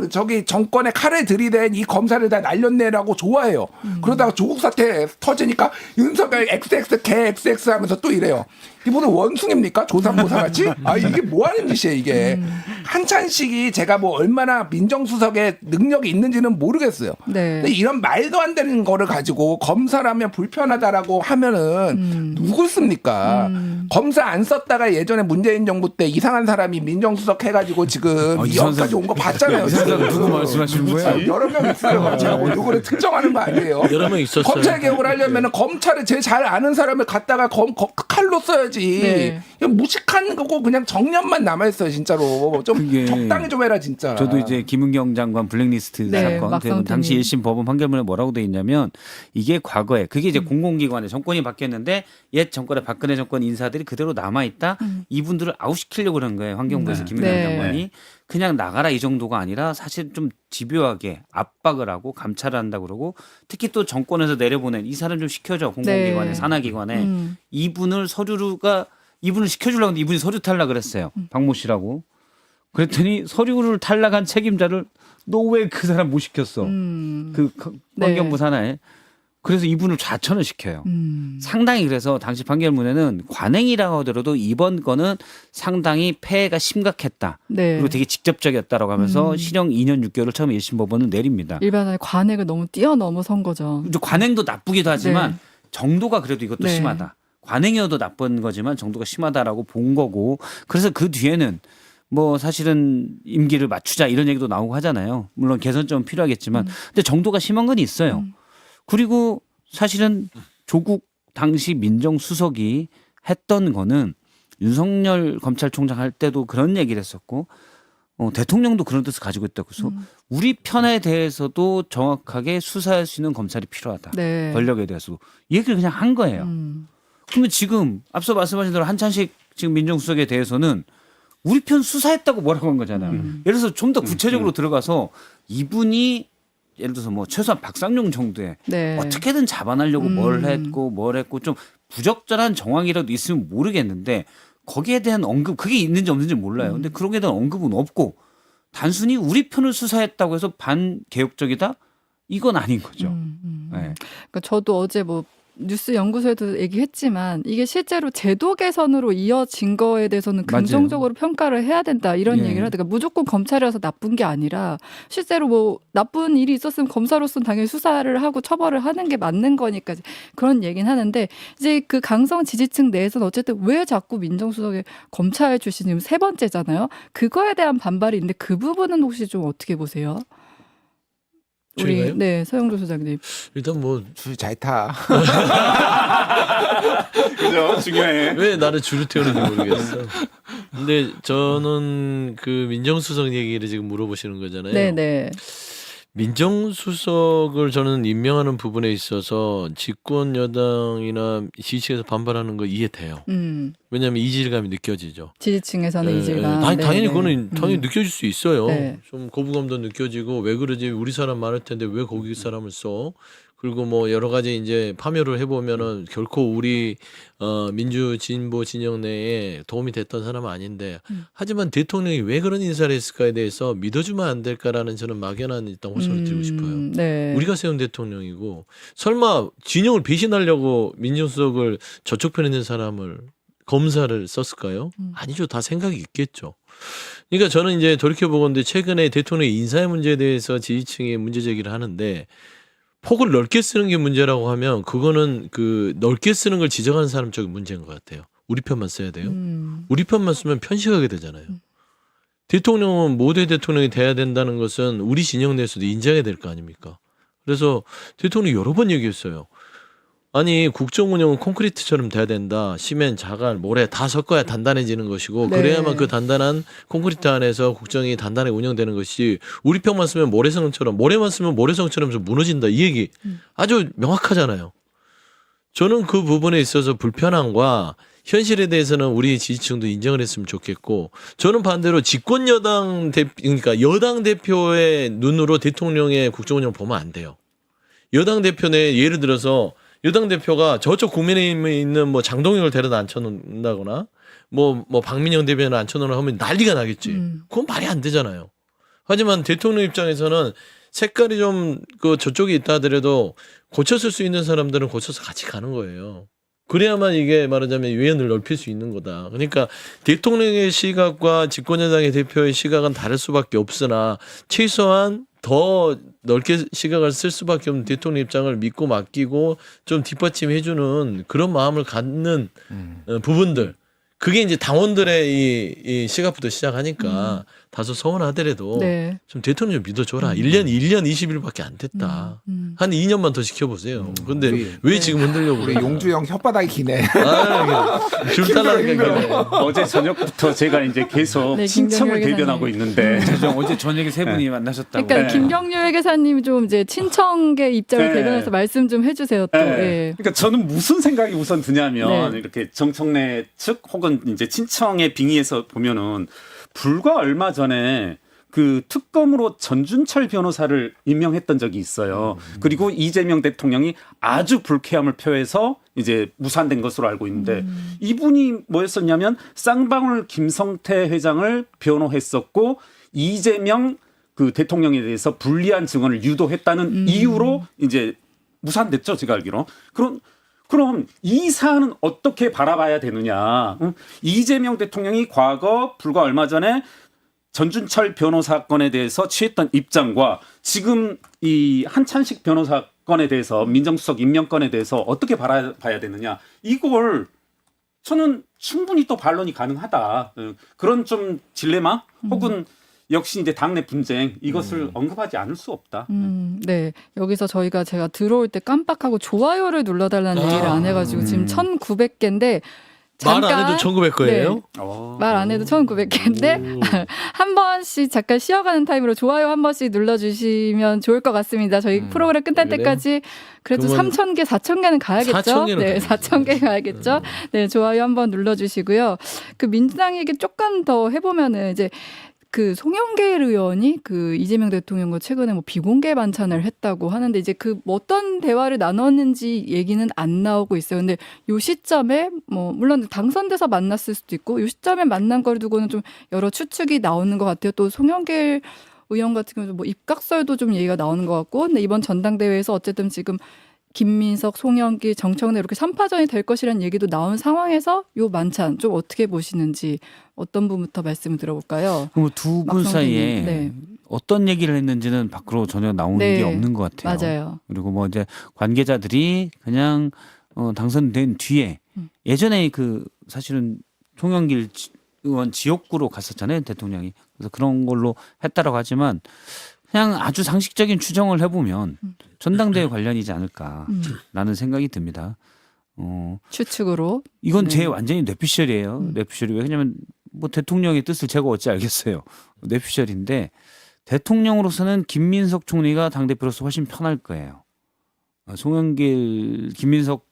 저기 정권에 칼을 들이댄 이 검사를 다 날렸네라고 좋아해요. 그러다가 조국 사태 터지니까 윤석열 XX 개 XX 하면서 또 이래요. 이분은 원숭입니까? 조삼모사같이? 아 이게 뭐 하는 짓이에요 이게. 한찬식이 제가 뭐 얼마나 민정수석의 능력이 있는지는 모르겠어요. 네. 근데 이런 말도 안 되는 거를 가지고 검사라면 불편하다라고 하면은 누굴 씁니까? 검사 안 썼다가 예전에 문재인 정부 때 이상한 사람이 민정수석 해가지고 지금 여기까지 온 거 봤잖아요. 이사장 누구 말씀하시는 거예요? 여러 명 있어요. 제가 뭐 누구를 특정하는 거 아니에요. 여러 명 있었어요. 검찰 개혁을 하려면 검찰을 제일 잘 아는 사람을 갖다가 칼로 써야지. 네. 그냥 무식한 거고 그냥 정념만 남아 있어요 진짜로. 좀 그게 적당히 좀 해라 진짜. 저도 이제 김은경 장관 블랙리스트 네, 사건 막상 당시 듣니. 1심 법원 판결문에 뭐라고 돼 있냐면 이게 과거에 그게 이제 공공기관에 정권이 바뀌었는데 옛 정권의 박근혜 정권 인사들이 그대로 남아 있다. 이분들을 아웃시키려고 그런 거예요. 환경부에서 김은경 네. 장관이 그냥 나가라 이 정도가 아니라 사실 좀 집요하게 압박을 하고 감찰을 한다고 그러고 특히 또 정권에서 내려보낸 이 사람 좀 시켜줘 공공기관에 네. 산하기관에 이분을 이분을 시켜주려고 했는데 이분이 서류 탈락 그랬어요. 박모 씨라고. 그랬더니 서류를 탈락한 책임자를 너 왜 그 사람 못 시켰어? 그 환경부 네. 산하에. 그래서 이분을 좌천을 시켜요. 상당히 그래서 당시 판결문에는 관행이라고 하더라도 이번 거는 상당히 폐해가 심각했다. 네. 그리고 되게 직접적이었다라고 하면서 실형 2년 6개월을 처음에 1심 법원은 내립니다. 일반의 관행을 너무 뛰어넘어선 거죠. 이제 관행도 나쁘기도 하지만 네. 정도가 그래도 이것도 네. 심하다. 관행이어도 나쁜 거지만 정도가 심하다라고 본 거고 그래서 그 뒤에는 뭐 사실은 임기를 맞추자 이런 얘기도 나오고 하잖아요. 물론 개선점은 필요하겠지만 근데 정도가 심한 건 있어요. 그리고 사실은 조국 당시 민정수석이 했던 거는 윤석열 검찰총장 할 때도 그런 얘기를 했었고 대통령도 그런 뜻을 가지고 있다고 해서 우리 편에 대해서도 정확하게 수사할 수 있는 검찰이 필요하다. 네. 권력에 대해서도 이 얘기를 그냥 한 거예요. 그러면 지금 앞서 말씀하신 대로 한찬식 지금 민정수석에 대해서는 우리 편 수사했다고 뭐라고 한 거잖아요. 예를 들어서 좀 더 구체적으로 들어가서 이분이 예를 들어서 뭐 최소한 박상용 정도에 네. 어떻게든 잡아내려고 뭘 했고 좀 부적절한 정황이라도 있으면 모르겠는데 거기에 대한 언급 그게 있는지 없는지 몰라요. 근데 그런 게 대한 언급은 없고 단순히 우리 편을 수사했다고 해서 반개혁적이다? 이건 아닌 거죠. 네. 그러니까 저도 어제 뭐 뉴스 연구소에도 얘기했지만 이게 실제로 제도 개선으로 이어진 거에 대해서는 맞아요. 긍정적으로 평가를 해야 된다 이런 예. 얘기를 하다가 무조건 검찰이라서 나쁜 게 아니라 실제로 뭐 나쁜 일이 있었으면 검사로서는 당연히 수사를 하고 처벌을 하는 게 맞는 거니까 그런 얘기는 하는데 이제 그 강성 지지층 내에서는 어쨌든 왜 자꾸 민정수석이 검찰 출신이면 세 번째잖아요. 그거에 대한 반발이 있는데 그 부분은 혹시 좀 어떻게 보세요? 저희가요? 네, 서영도 소장님. 일단 뭐 줄 잘 타. 그죠? 중요해. 왜 나를 줄을 태우는지 모르겠어. 근데 저는 그 민정수석 얘기를 지금 물어보시는 거잖아요. 네, 네. 민정수석을 저는 임명하는 부분에 있어서 집권 여당이나 지지층에서 반발하는 거 이해돼요. 왜냐하면 이질감이 느껴지죠. 지지층에서는 이질감. 아니, 네, 당연히 네. 그거는 당연히 느껴질 수 있어요. 네. 좀 거부감도 느껴지고 왜 그러지 우리 사람 많을 텐데 왜 거기 사람을 써? 그리고 뭐 여러 가지 이제 파묘를 해보면은 결코 우리 민주 진보 진영 내에 도움이 됐던 사람은 아닌데 하지만 대통령이 왜 그런 인사를 했을까에 대해서 믿어주면 안 될까라는 저는 막연한 일단 호소를 드리고 싶어요. 네. 우리가 세운 대통령이고 설마 진영을 배신하려고 민정수석을 저쪽 편에 있는 사람을 검사를 썼을까요? 아니죠. 다 생각이 있겠죠. 그러니까 저는 이제 돌이켜보건데 최근에 대통령의 인사의 문제에 대해서 지지층이 문제 제기를 하는데 폭을 넓게 쓰는 게 문제라고 하면 그거는 그 넓게 쓰는 걸 지적하는 사람 쪽이 문제인 것 같아요. 우리 편만 써야 돼요. 우리 편만 쓰면 편식하게 되잖아요. 대통령은 모두의 대통령이 돼야 된다는 것은 우리 진영 내에서도 인정해야 될 거 아닙니까? 그래서 대통령이 여러 번 얘기했어요. 아니 국정 운영은 콘크리트처럼 돼야 된다. 시멘, 자갈, 모래 다 섞어야 단단해지는 것이고 네. 그래야만 그 단단한 콘크리트 안에서 국정이 단단하게 운영되는 것이 우리 편만 쓰면 모래성처럼 모래만 쓰면 모래성처럼 좀 무너진다. 이 얘기 아주 명확하잖아요. 저는 그 부분에 있어서 불편함과 현실에 대해서는 우리 지지층도 인정을 했으면 좋겠고 저는 반대로 집권 여당 그러니까 여당 대표의 눈으로 대통령의 국정 운영을 보면 안 돼요. 여당 대표 내 예를 들어서 여당 대표가 저쪽 국민의힘에 있는 뭐 장동혁을 데려다 앉혀놓는다거나 뭐 박민영 대변인을 앉혀놓으면 하면 난리가 나겠지. 그건 말이 안 되잖아요. 하지만 대통령 입장에서는 색깔이 좀 그 저쪽에 있다 하더라도 고쳤을 수 있는 사람들은 고쳐서 같이 가는 거예요. 그래야만 이게 말하자면 외연을 넓힐 수 있는 거다. 그러니까 대통령의 시각과 집권여당의 대표의 시각은 다를 수밖에 없으나 최소한 더 넓게 시각을 쓸 수밖에 없는 대통령 입장을 믿고 맡기고 좀 뒷받침해주는 그런 마음을 갖는 부분들. 그게 이제 당원들의 이 시각부터 시작하니까 다소 서운하더라도 네. 좀 대통령 좀 믿어줘라. 1년 20일밖에 안 됐다. 한 2년만 더 지켜보세요. 근데 우리- 왜 지금 흔들려고 우리 그래요? 용주형 혓바닥이 기네. 줄 달라니까. 어제 저녁부터 제가 이제 계속 네, 신청을 김경률 대변하고 있는데 최종 어제 저녁에 세 분이 만나셨다고. 그러니까 네. 김경률 회계사님이 좀 이제 친청계 입장을 네. 대변해서 말씀 좀 해주세요. 또. 네. 예. 그러니까 저는 무슨 생각이 우선 드냐면 네. 이렇게 정청래 측 혹은 이제 친청의 빙의에서 보면은 불과 얼마 전에 그 특검으로 전준철 변호사를 임명했던 적이 있어요. 그리고 이재명 대통령이 아주 불쾌함을 표해서 이제 무산된 것으로 알고 있는데 이분이 뭐였었냐면 쌍방울 김성태 회장을 변호했었고 이재명 그 대통령에 대해서 불리한 증언을 유도했다는 이유로 이제 무산됐죠. 제가 알기로. 그럼 이 사안은 어떻게 바라봐야 되느냐. 이재명 대통령이 과거 불과 얼마 전에 전준철 변호사 건에 대해서 취했던 입장과 지금 이 한찬식 변호사 건에 대해서 민정수석 임명건에 대해서 어떻게 바라봐야 되느냐. 이걸 저는 충분히 또 반론이 가능하다. 그런 좀 딜레마 혹은 역시 이제 당내 분쟁 이것을 언급하지 않을 수 없다. 네. 여기서 제가 들어올 때 깜빡하고 좋아요를 눌러달라는 얘기를 안 해가지고 지금 1900개인데 말 안 해도 1900 거예요? 말 안 해도 1900개인데 한 번씩 잠깐 쉬어가는 타임으로 좋아요 한 번씩 눌러주시면 좋을 것 같습니다. 저희 프로그램 끝날 그래요? 때까지 그래도 그러면 3000개, 4000개는 가야겠죠. 4000개는 네, 가야죠. 4000개 가야겠죠. 네, 좋아요 한번 눌러주시고요. 그 민주당 얘기 조금 더 해보면은 이제 그 송영길 의원이 그 이재명 대통령과 최근에 뭐 비공개 만찬을 했다고 하는데 이제 그 어떤 대화를 나눴는지 얘기는 안 나오고 있어요. 근데 요 시점에 뭐 물론 당선돼서 만났을 수도 있고 요 시점에 만난 걸 두고는 좀 여러 추측이 나오는 것 같아요. 또 송영길 의원 같은 경우는 뭐 입각설도 좀 얘기가 나오는 것 같고 근데 이번 전당대회에서 어쨌든 지금 김민석, 송영길, 정청래 이렇게 3파전이 될 것이라는 얘기도 나온 상황에서 요 만찬 좀 어떻게 보시는지 어떤 분부터 말씀을 들어볼까요? 그럼 두 분 막상 사이에 네. 어떤 얘기를 했는지는 밖으로 전혀 나오는 네. 게 없는 것 같아요. 맞아요. 그리고 뭐 이제 관계자들이 그냥 당선된 뒤에 예전에 그 사실은 송영길 의원 지역구로 갔었잖아요, 대통령이. 그래서 그런 걸로 했다라고 하지만 그냥 아주 상식적인 추정을 해보면 전당대회 관련이지 않을까라는 생각이 듭니다. 추측으로. 이건 네. 제 완전히 뇌피셜이에요. 뇌피셜이 왜냐면 뭐 대통령의 뜻을 제가 어찌 알겠어요. 뇌피셜인데 대통령으로서는 김민석 총리가 당대표로서 훨씬 편할 거예요. 김민석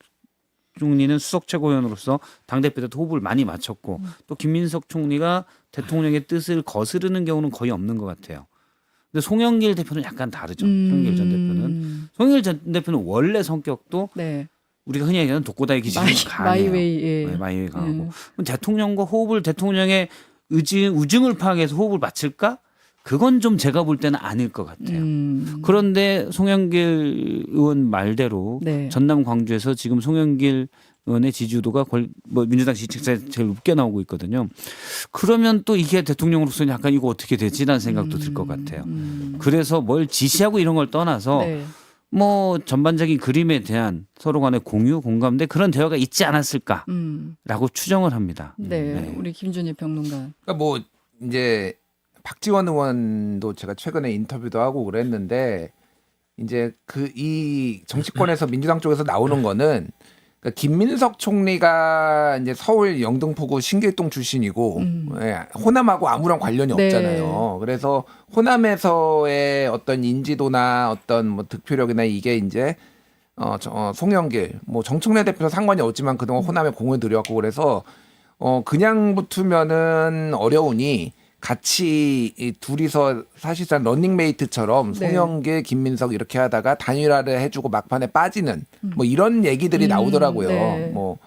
총리는 수석 최고위원으로서 당대표 때도 호흡을 많이 맞췄고 또 김민석 총리가 대통령의 뜻을 거스르는 경우는 거의 없는 것 같아요. 근데 송영길 대표는 약간 다르죠. 송영길 전 대표는. 송영길 전 대표는 원래 성격도 네. 우리가 흔히 얘기하는 독고다이 기질이 강해요. 마이웨이. 예. 네, 마이웨이 강하고. 그럼 대통령과 호흡을 대통령의 우증을 파악해서 호흡을 맞출까? 그건 좀 제가 볼 때는 아닐 것 같아요. 그런데 송영길 의원 말대로 네. 전남 광주에서 지금 송영길 의원의 지지도가 뭐 민주당 지지층에 제일 높게 나오고 있거든요. 그러면 또 이게 대통령으로서는 약간 이거 어떻게 되지라는 생각도 들 것 같아요. 그래서 뭘 지시하고 이런 걸 떠나서 네. 뭐 전반적인 그림에 대한 서로 간의 공유, 공감대 그런 대화가 있지 않았을까라고 추정을 합니다. 네. 네. 우리 김준일 평론가. 그러니까 뭐 이제 박지원 의원도 제가 최근에 인터뷰도 하고 그랬는데 이제 이 정치권에서 민주당 쪽에서 나오는 거는 그러니까 김민석 총리가 이제 서울 영등포구 신길동 출신이고 예, 호남하고 아무런 관련이 네. 없잖아요. 그래서 호남에서의 어떤 인지도나 어떤 뭐 득표력이나 이게 이제 송영길 뭐 정청래 대표도 상관이 없지만 그동안 호남에 공을 들였고 그래서 그냥 붙으면은 어려우니 같이 이 둘이서 사실상 러닝메이트처럼 네. 송영길, 김민석 이렇게 하다가 단일화를 해주고 막판에 빠지는 뭐 이런 얘기들이 나오더라고요. 네. 뭐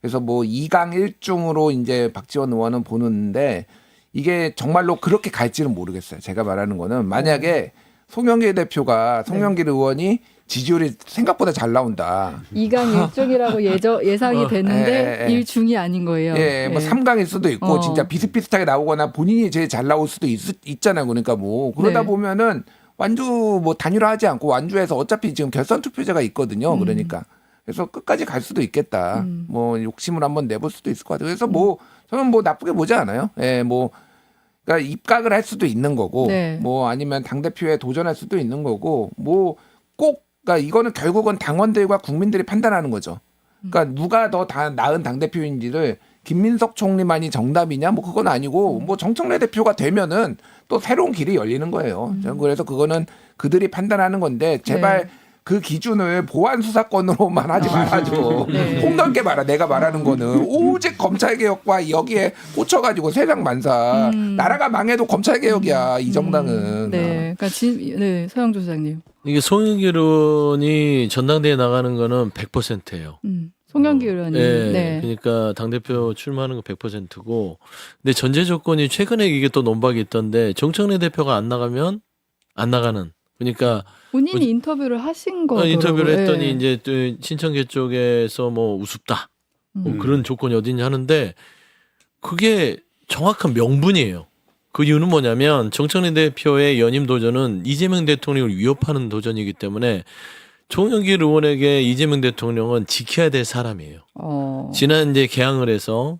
그래서 뭐 2강 1중으로 이제 박지원 의원은 보는데 이게 정말로 그렇게 갈지는 모르겠어요. 제가 말하는 거는 만약에 송영길 대표가 송영길 의원이 지지율이 생각보다 잘 나온다. 2강 1중이라고 예상이 되는데 예. 1중이 아닌 거예요. 예, 뭐 3강일 수도 있고 진짜 비슷비슷하게 나오거나 본인이 제일 잘 나올 수도 있잖아요. 그러니까 뭐 그러다 네. 보면은 완주 뭐 단일화하지 않고 완주해서 어차피 지금 결선 투표제가 있거든요. 그러니까 그래서 끝까지 갈 수도 있겠다. 뭐 욕심을 한번 내볼 수도 있을 것 같아요. 그래서 뭐 저는 뭐 나쁘게 보지 않아요. 예, 뭐 그러니까 입각을 할 수도 있는 거고, 네. 뭐 아니면 당 대표에 도전할 수도 있는 거고, 뭐 꼭 그러니까 이거는 결국은 당원들과 국민들이 판단하는 거죠. 그러니까 누가 더 나은 당 대표인지를 김민석 총리만이 정답이냐? 뭐 그건 아니고 뭐 정청래 대표가 되면은 또 새로운 길이 열리는 거예요. 저는 그래서 그거는 그들이 판단하는 건데 제발. 네. 그 기준을 보안 수사권으로만 하지 말아줘. 네. 폭넓게 말아. 내가 말하는 거는 오직 검찰 개혁과 여기에 꽂혀가지고 세상 만사. 나라가 망해도 검찰 개혁이야 이 정당은. 네. 그러니까 네, 서영조 소장님. 이게 송영길 의원이 전당대회 나가는 거는 100%예요. 송영길 의원님. 네. 네. 그러니까 당대표 출마하는 거 100%고. 근데 전제 조건이 최근에 이게 또 논박이 있던데 정청래 대표가 안 나가면 안 나가는. 그러니까 본인이 인터뷰를 하신 거더라고요. 인터뷰를 했더니 네. 이제 또 신청계 쪽에서 뭐 우습다. 뭐 그런 조건이 어딨냐 하는데 그게 정확한 명분이에요. 그 이유는 뭐냐면 정청래 대표의 연임 도전은 이재명 대통령을 위협하는 도전이기 때문에 송영길 의원에게 이재명 대통령은 지켜야 될 사람이에요. 지난 이제 개항을 해서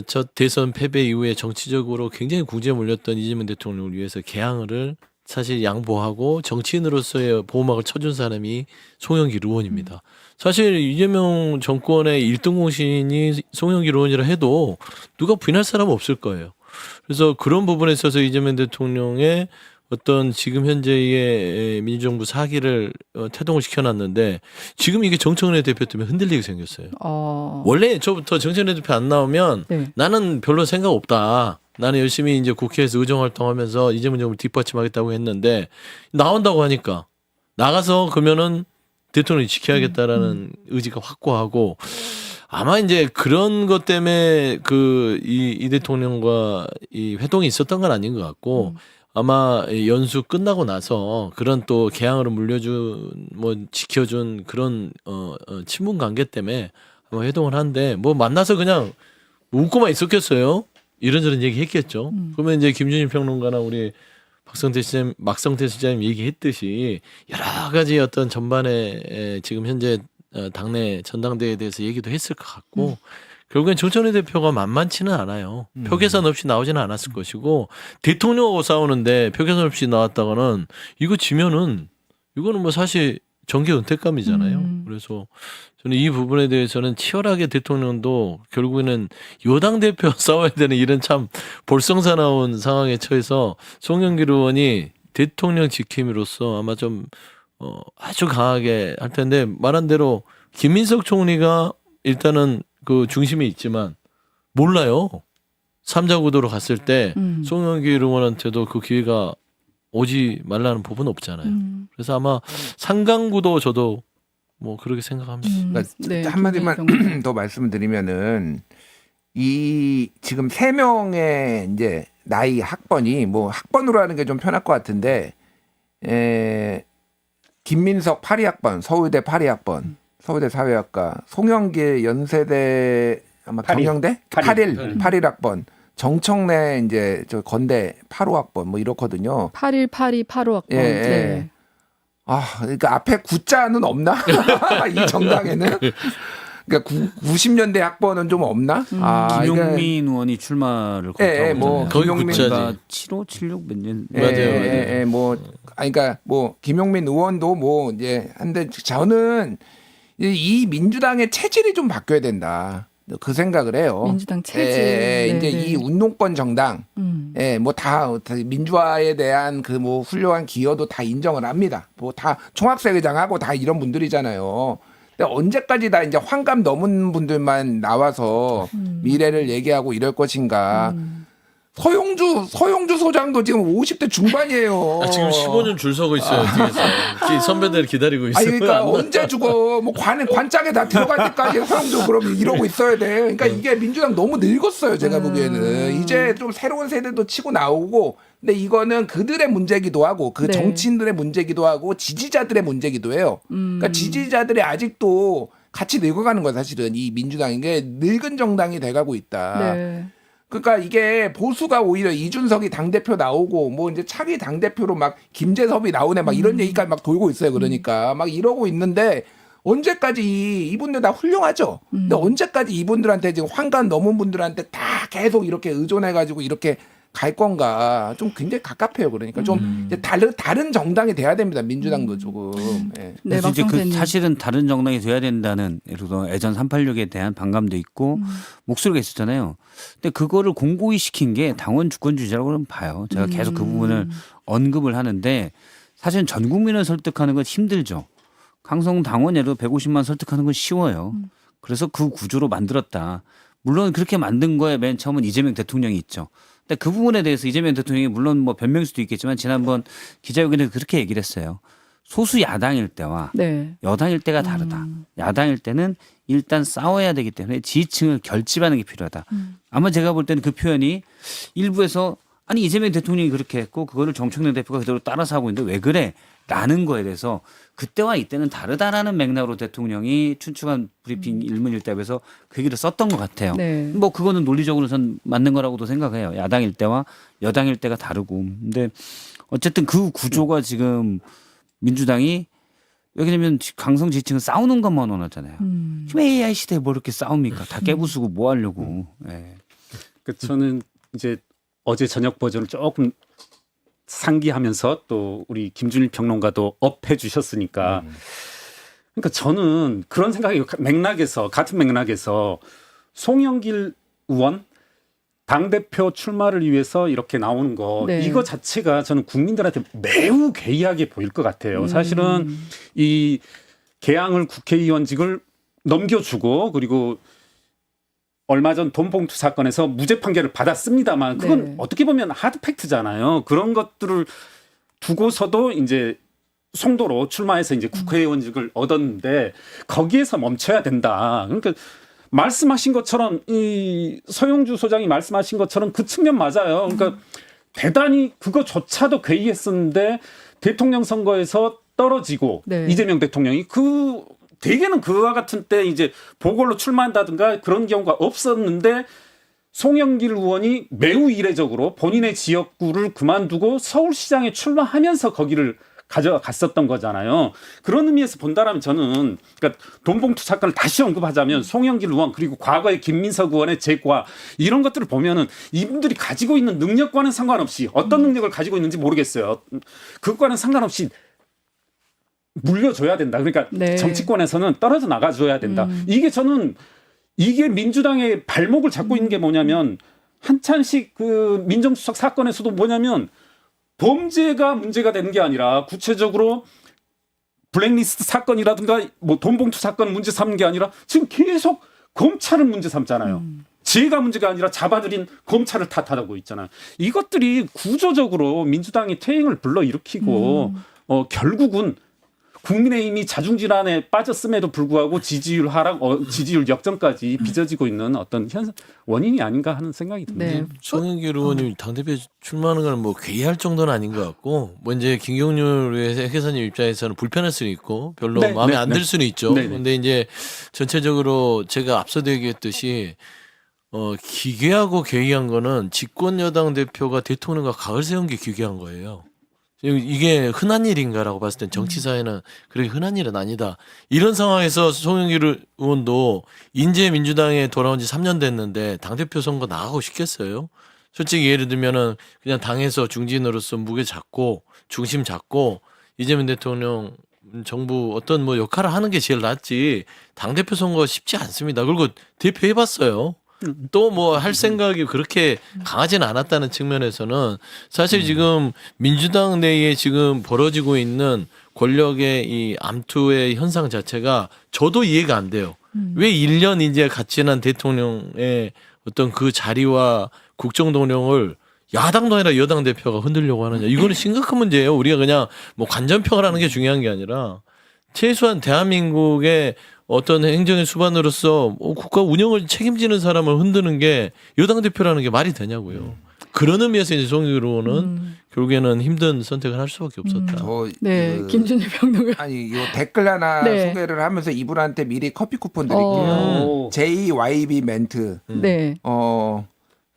첫 대선 패배 이후에 정치적으로 굉장히 궁지에 몰렸던 이재명 대통령을 위해서 개항을 사실 양보하고 정치인으로서의 보호막을 쳐준 사람이 송영길 의원입니다. 사실 이재명 정권의 1등 공신이 송영길 의원이라 해도 누가 부인할 사람은 없을 거예요. 그래서 그런 부분에 있어서 이재명 대통령의 어떤 지금 현재의 민주정부 사기를 태동을 시켜놨는데 지금 이게 정청래 대표 때문에 흔들리게 생겼어요. 원래 저부터 정청래 대표 안 나오면 네. 나는 별로 생각 없다. 나는 열심히 이제 국회에서 의정 활동하면서 이재명 정부를 뒷받침하겠다고 했는데 나온다고 하니까 나가서 그러면은 대통령이 지켜야겠다라는 의지가 확고하고 아마 이제 그런 것 때문에 이 대통령과 이 회동이 있었던 건 아닌 것 같고 아마 연수 끝나고 나서 그런 또 개항으로 물려준 뭐 지켜준 그런 친분 관계 때문에 아마 회동을 한데 뭐 만나서 그냥 웃고만 있었겠어요. 이런저런 얘기했겠죠. 그러면 이제 김준일 평론가나 우리 막성태 시장님 얘기했듯이 여러 가지 어떤 전반에 지금 현재 당내 전당대회에 대해서 얘기도 했을 것 같고 결국엔 정청래 대표가 만만치는 않아요. 표 계산 없이 나오지는 않았을 것이고 대통령하고 싸우는데 표 계산 없이 나왔다가는 이거 지면은 이거는 뭐 사실 정계 은퇴감이잖아요. 그래서 저는 이 부분에 대해서는 치열하게 대통령도 결국에는 여당 대표 싸워야 되는 이런 참 볼썽사나운 상황에 처해서 송영길 의원이 대통령 지킴이로서 아마 좀 아주 강하게 할 텐데 말한 대로 김민석 총리가 일단은 그 중심에 있지만 몰라요. 3자 구도로 갔을 때 송영길 의원한테도 그 기회가 오지 말라는 법은 없잖아요. 그래서 아마 상강구도 저도 뭐 그렇게 생각합니다. 그러니까 네, 한마디만 더 말씀을 드리면은 이 지금 3명의 이제 나이 학번이 뭐 학번으로 하는 게 좀 편할 것 같은데 김민석 82학번 서울대 82학번 서울대 사회학과 송영길 연세대 아마 경영대 81학번 정청래 이제 저 건대 85학번 뭐 이렇거든요. 818285학번. 예, 예. 네. 아, 그러니까 앞에 구자는 없나? 이 정당에는? 그러니까 90년대 학번은 좀 없나? 아, 김용민 의원이 출마를 예, 뭐 거의 김용민 구자지. 75, 76 몇 년. 예, 예, 뭐 아니 그러니까 뭐 김용민 의원도 뭐 이제 한데 저는 이 민주당의 체질이 좀 바뀌어야 된다. 그 생각을 해요. 민주당 체질. 이제 네, 이 운동권 정당, 뭐 다 민주화에 대한 그 뭐 훌륭한 기여도 다 인정을 합니다. 뭐 다 총학생 회장하고 다 이런 분들이잖아요. 근데 언제까지 다 이제 환갑 넘은 분들만 나와서 미래를 얘기하고 이럴 것인가? 서용주 소장도 지금 50대 중반이에요. 지금 15년 줄 서고 있어요. 뒤에서 선배들 기다리고 있어요. 아니 그러니까 언제 죽어? 뭐 관장에 다 들어갈 때까지 서용주 그럼 이러고 있어야 돼. 그러니까 이게 민주당 너무 늙었어요. 제가 보기에는 이제 좀 새로운 세대도 치고 나오고. 근데 이거는 그들의 문제기도 하고 그 네. 정치인들의 문제기도 하고 지지자들의 문제기도 해요. 그러니까 지지자들이 아직도 같이 늙어가는 거야 사실은 이 민주당 이게 늙은 정당이 돼가고 있다. 네. 그러니까 이게 보수가 오히려 이준석이 당대표 나오고 뭐 이제 차기 당대표로 막 김재섭이 나오네 막 이런 얘기가 막 돌고 있어요. 그러니까 막 이러고 있는데 언제까지 이분들 다 훌륭하죠. 근데 언제까지 이분들한테 지금 환갑 넘은 분들한테 다 계속 이렇게 의존해가지고 이렇게 갈 건가 좀 굉장히 갑갑해요. 그러니까 좀 이제 다른 정당이 돼야 됩니다. 민주당도 조금. 예. 네, 그래서 이제 박성태님. 사실은 다른 정당이 돼야 된다는 예를 들어 예전 386에 대한 반감도 있고 목소리가 있었잖아요. 근데 그거를 공고히 시킨 게 당원 주권주의자라고 봐요. 제가 계속 그 부분을 언급을 하는데 사실은 전 국민을 설득하는 건 힘들죠. 강성 당원 예로 150만 설득하는 건 쉬워요. 그래서 그 구조로 만들었다. 물론 그렇게 만든 거에 맨 처음은 이재명 대통령이 있죠. 근데 그 부분에 대해서 이재명 대통령이 물론 뭐 변명일 수도 있겠지만 지난번 기자회견에서 그렇게 얘기를 했어요. 소수 야당일 때와 네. 여당일 때가 다르다. 야당일 때는 일단 싸워야 되기 때문에 지지층을 결집하는 게 필요하다. 아마 제가 볼 때는 그 표현이 일부에서 아니 이재명 대통령이 그렇게 했고 그거를 정청래 대표가 그대로 따라서 하고 있는데 왜 그래? 라는 거에 대해서 그때와 이때는 다르다라는 맥락으로 대통령이 춘추관 브리핑 일문일답에서 그 얘기를 썼던 것 같아요. 네. 뭐 그거는 논리적으로 전 맞는 거라고도 생각해요. 야당일 때와 여당일 때가 다르고. 근데 어쨌든 그 구조가 지금 민주당이 왜냐면 강성 지지층은 싸우는 것만 원하잖아요. 지금 AI 시대에 뭐 이렇게 싸웁니까? 다 깨부수고 뭐 하려고. 예. 그 저는 이제 어제 저녁 버전을 조금 상기하면서 또 우리 김준일 평론가도 업해 주셨으니까 그러니까 저는 그런 생각이 같은 맥락에서 송영길 의원 당대표 출마를 위해서 이렇게 나오는 거 네. 이거 자체가 저는 국민들한테 매우 괴이하게 보일 것 같아요. 사실은 이 개항을 국회의원직을 넘겨주고 그리고 얼마 전 돈봉투 사건에서 무죄 판결을 받았습니다만 그건 네. 어떻게 보면 하드 팩트잖아요. 그런 것들을 두고서도 이제 송도로 출마해서 이제 국회의원직을 얻었는데 거기에서 멈춰야 된다. 그러니까 말씀하신 것처럼 이 서영주 소장이 말씀하신 것처럼 그 측면 맞아요. 그러니까 대단히 그거조차도 괴이했었는데 대통령 선거에서 떨어지고 네. 이재명 대통령이 대개는 그와 같은 때 이제 보궐로 출마한다든가 그런 경우가 없었는데 송영길 의원이 매우 이례적으로 본인의 지역구를 그만두고 서울시장에 출마하면서 거기를 가져갔었던 거잖아요. 그런 의미에서 본다라면 저는 그러니까 돈봉투 사건을 다시 언급하자면 송영길 의원 그리고 과거의 김민석 의원의 재과 이런 것들을 보면은 이분들이 가지고 있는 능력과는 상관없이 어떤 능력을 가지고 있는지 모르겠어요. 그것과는 상관없이 물려줘야 된다. 그러니까 네. 정치권에서는 떨어져 나가줘야 된다. 이게 민주당의 발목을 잡고 있는 게 뭐냐면 한찬식 그 민정수석 사건에서도 뭐냐면 범죄가 문제가 되는 게 아니라 구체적으로 블랙리스트 사건이라든가 뭐 돈봉투 사건 문제 삼는 게 아니라 지금 계속 검찰을 문제 삼잖아요. 지혜가 문제가 아니라 잡아들인 검찰을 탓하고 있잖아요. 이것들이 구조적으로 민주당의 퇴행을 불러일으키고 결국은 국민의힘이 자중질환에 빠졌음에도 불구하고 지지율 하락, 지지율 역전까지 빚어지고 있는 어떤 원인이 아닌가 하는 생각이 듭니다. 네. 송영길 의원님 당대표 출마하는 건 뭐 괴이할 정도는 아닌 것 같고 뭐 이제 김경률 회계사님 입장에서는 불편할 수는 있고 별로 네, 마음에 네, 안 네. 들 수는 있죠. 네, 네. 근데 이제 전체적으로 제가 앞서도 얘기했듯이 기괴하고 괴이한 거는 집권 여당 대표가 대통령과 각을 세운 게 기괴한 거예요. 이게 흔한 일인가라고 봤을 땐 정치사에는 그렇게 흔한 일은 아니다. 이런 상황에서 송영길 의원도 인제 민주당에 돌아온 지 3년 됐는데 당대표 선거 나가고 싶겠어요? 솔직히 예를 들면은 그냥 당에서 중진으로서 무게 잡고 중심 잡고 이재명 대통령 정부 어떤 뭐 역할을 하는 게 제일 낫지 당대표 선거 쉽지 않습니다. 그리고 대표 해봤어요. 또 뭐 할 생각이 그렇게 강하지는 않았다는 측면에서는 사실 지금 민주당 내에 지금 벌어지고 있는 권력의 이 암투의 현상 자체가 저도 이해가 안 돼요. 왜 1년 이제 같이 지난 대통령의 어떤 그 자리와 국정 동력을 야당도 아니라 여당 대표가 흔들려고 하느냐. 이거는 심각한 문제예요. 우리가 그냥 뭐 관전평을 하는 게 중요한 게 아니라 최소한 대한민국의 어떤 행정의 수반으로서 국가 운영을 책임지는 사람을 흔드는 게 여당 대표라는 게 말이 되냐고요. 그런 의미에서 이제 송영길 의원은 결국에는 힘든 선택을 할 수밖에 없었다. 네. 김준일 평론가. 아니 요 댓글 하나 네. 소개를 하면서 이분한테 미리 커피 쿠폰 드릴게요. JYB 멘트. 네.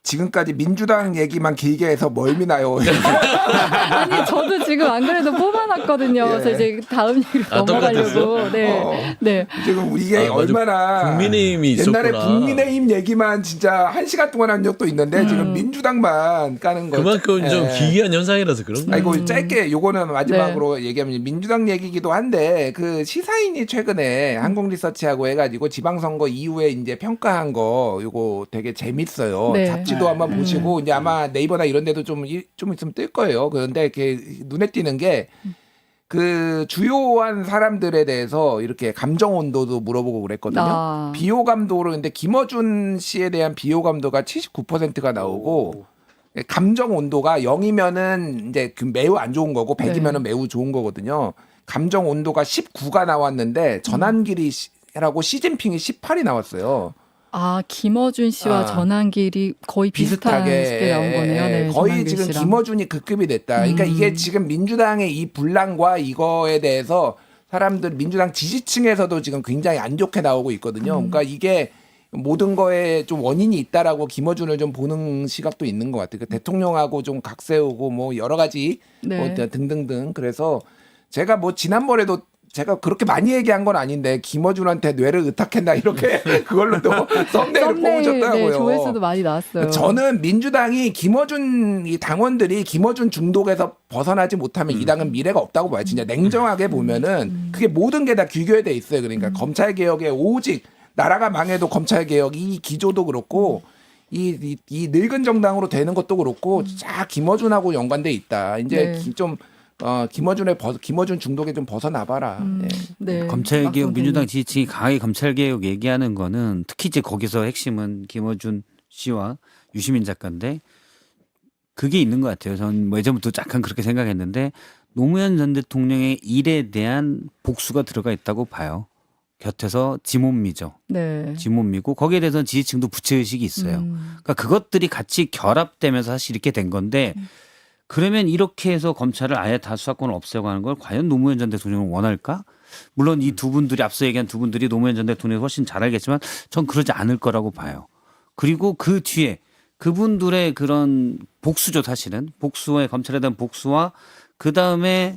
지금까지 민주당 얘기만 길게 해서 멀미나요. 아니 저도 지금 안 그래도 뽑아놨거든요. 그래서 이제 다음 얘기로 넘어가려고. 네. 네. 지금 이게 얼마나 국민의힘이 옛날에 있었구나. 국민의힘 얘기만 진짜 1시간 동안 한 적도 있는데 지금 민주당만 까는 거. 그만큼 좀 기이한 현상이라서 그런 거예요. 아이고 짧게 요거는 마지막으로 얘기하면 민주당 얘기기도 한데 그 시사인이 최근에 한국리서치하고 해가지고 지방선거 이후에 이제 평가한 거 요거 되게 재밌어요. 네. 잡지도 한번 보시고 이제 아마 네이버나 이런 데도 좀 있으면 뜰 거예요. 그런데 이렇게 눈에 띄는 게 그 주요한 사람들에 대해서 이렇게 감정 온도도 물어보고 그랬거든요. 비호감도로 근데 김어준 씨에 대한 비호감도가 79%가 나오고 감정 온도가 0이면은 이제 매우 안 좋은 거고 100이면은 매우 좋은 거거든요. 감정 온도가 19가 나왔는데 전환길이라고 시진핑이 18이 나왔어요. 김어준 씨와 전환길이 거의 비슷하게 나온 거네요. 네, 거의 지금 씨랑. 김어준이 급급이 됐다. 그러니까 이게 지금 민주당의 이 분란과 이거에 대해서 사람들 민주당 지지층에서도 지금 굉장히 안 좋게 나오고 있거든요. 그러니까 이게 모든 거에 좀 원인이 있다라고 김어준을 좀 보는 시각도 있는 것 같아요. 그러니까 대통령하고 좀 각 세우고 뭐 여러 가지 뭐 등등등. 그래서 제가 뭐 지난번에도 제가 그렇게 많이 얘기한 건 아닌데 김어준한테 뇌를 의탁했나 이렇게 그걸로 또 썸네일을 뽑으셨더라고요. 네, 조회수도 많이 나왔어요. 저는 민주당이 김어준 이 당원들이 김어준 중독에서 벗어나지 못하면 이 당은 미래가 없다고 봐요. 진짜 냉정하게 보면은 그게 모든 게 다 규결돼 있어요. 그러니까 검찰 개혁에 오직 나라가 망해도 검찰 개혁 이 기조도 그렇고 이 늙은 정당으로 되는 것도 그렇고 쫙 김어준하고 연관돼 있다. 이제 네. 좀 김어준 중독에 좀 벗어나봐라. 네. 네. 검찰개혁 박성태님. 민주당 지지층이 강하게 검찰개혁 얘기하는 거는 특히 이제 거기서 핵심은 김어준 씨와 유시민 작가인데 그게 있는 것 같아요. 저는 뭐 예전부터 약간 그렇게 생각했는데 노무현 전 대통령의 일에 대한 복수가 들어가 있다고 봐요. 곁에서 지몬미죠. 네. 지몬미고 거기에 대해서는 지지층도 부채의식이 있어요. 그러니까 그것들이 같이 결합되면서 사실 이렇게 된 건데 그러면 이렇게 해서 검찰을 아예 다 수사권을 없애고 하는 걸 과연 노무현 전 대통령은 원할까? 물론 이 두 분들이 앞서 얘기한 두 분들이 노무현 전 대통령이 훨씬 잘 알겠지만 전 그러지 않을 거라고 봐요. 그리고 그 뒤에 그분들의 그런 복수죠 사실은. 복수와 검찰에 대한 복수와 그다음에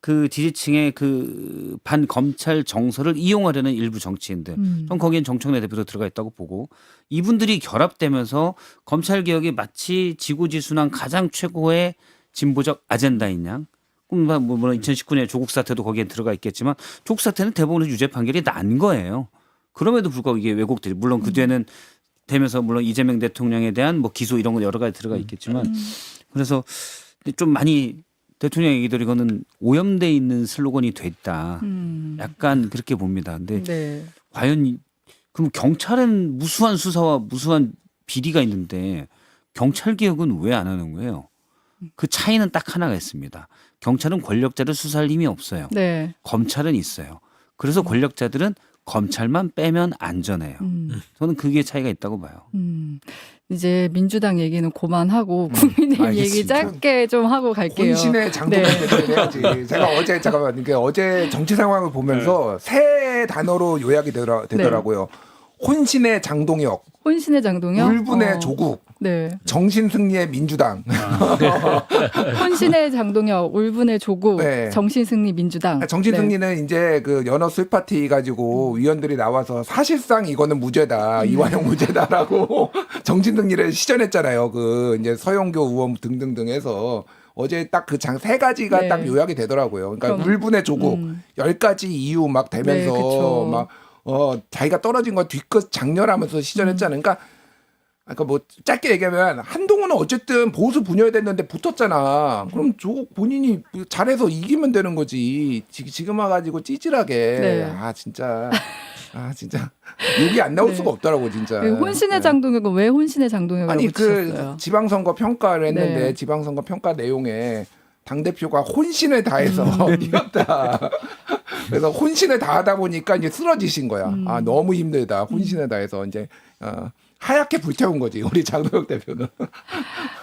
그 지지층의 그 반검찰 정서를 이용하려는 일부 정치인들. 전 거기엔 정청래 대표도 들어가 있다고 보고 이분들이 결합되면서 검찰개혁이 마치 지고지순한 가장 최고의 진보적 아젠다인 양. 물론 2019년에 조국 사태도 거기에 들어가 있겠지만 조국 사태는 대법원의 유죄 판결이 난 거예요. 그럼에도 불구하고 이게 왜곡되지. 물론 그 뒤에는 되면서 물론 이재명 대통령에 대한 뭐 기소 이런 거 여러 가지 들어가 있겠지만 그래서 좀 많이 대통령 얘기들 이거는 오염돼 있는 슬로건이 됐다. 약간 그렇게 봅니다. 근데 네. 과연 그럼 경찰은 무수한 수사와 무수한 비리가 있는데 경찰 개혁은 왜 안 하는 거예요? 그 차이는 딱 하나가 있습니다. 경찰은 권력자를 수사할 힘이 없어요. 네. 검찰은 있어요. 그래서 권력자들은 검찰만 빼면 안전해요. 저는 그게 차이가 있다고 봐요. 이제 민주당 얘기는 그만하고 국민의힘 얘기 알겠습니다. 짧게 좀 하고 갈게요. 혼신의 장동혁 네. 대표를 해야지. 제가 어제 잠깐만 이게 어제 정치 상황을 보면서 세 단어로 요약이 되더라고요. 혼신의 장동혁, 혼신의 장동혁, 울분의 조국, 네. 정신승리의 민주당. 혼신의 장동혁, 울분의 조국, 네. 정신승리 민주당. 정신승리는 이제 그 연어 술파티 가지고 위원들이 나와서 사실상 이거는 무죄다, 이완용 무죄다라고 정신승리를 시전했잖아요. 그 이제 서영교 의원 등등등 해서. 어제 딱 그 장 세 가지가 네. 딱 요약이 되더라고요. 그러니까 그럼, 울분의 조국 10가지 이유 막 되면서 네, 그쵸. 막 자기가 떨어진 거 뒤끝 장렬하면서 시전했잖아요. 그러니까 뭐 짧게 얘기하면 한동훈은 어쨌든 보수 분열됐는데 붙었잖아. 그럼 조국 본인이 잘해서 이기면 되는 거지. 지금 와가지고 찌질하게 네. 진짜 욕이 안 나올 네. 수가 없더라고 진짜. 혼신의 장동혁은 왜 혼신의 장동혁이라고 아니 붙이셨어요? 그 지방선거 평가를 했는데 네. 지방선거 평가 내용에 당 대표가 혼신을 다해서 이겼다. 그래서 혼신을 다하다 보니까 이제 쓰러지신 거야. 너무 힘들다. 혼신을 다해서 이제 하얗게 불태운 거지 우리 장동혁 대표는.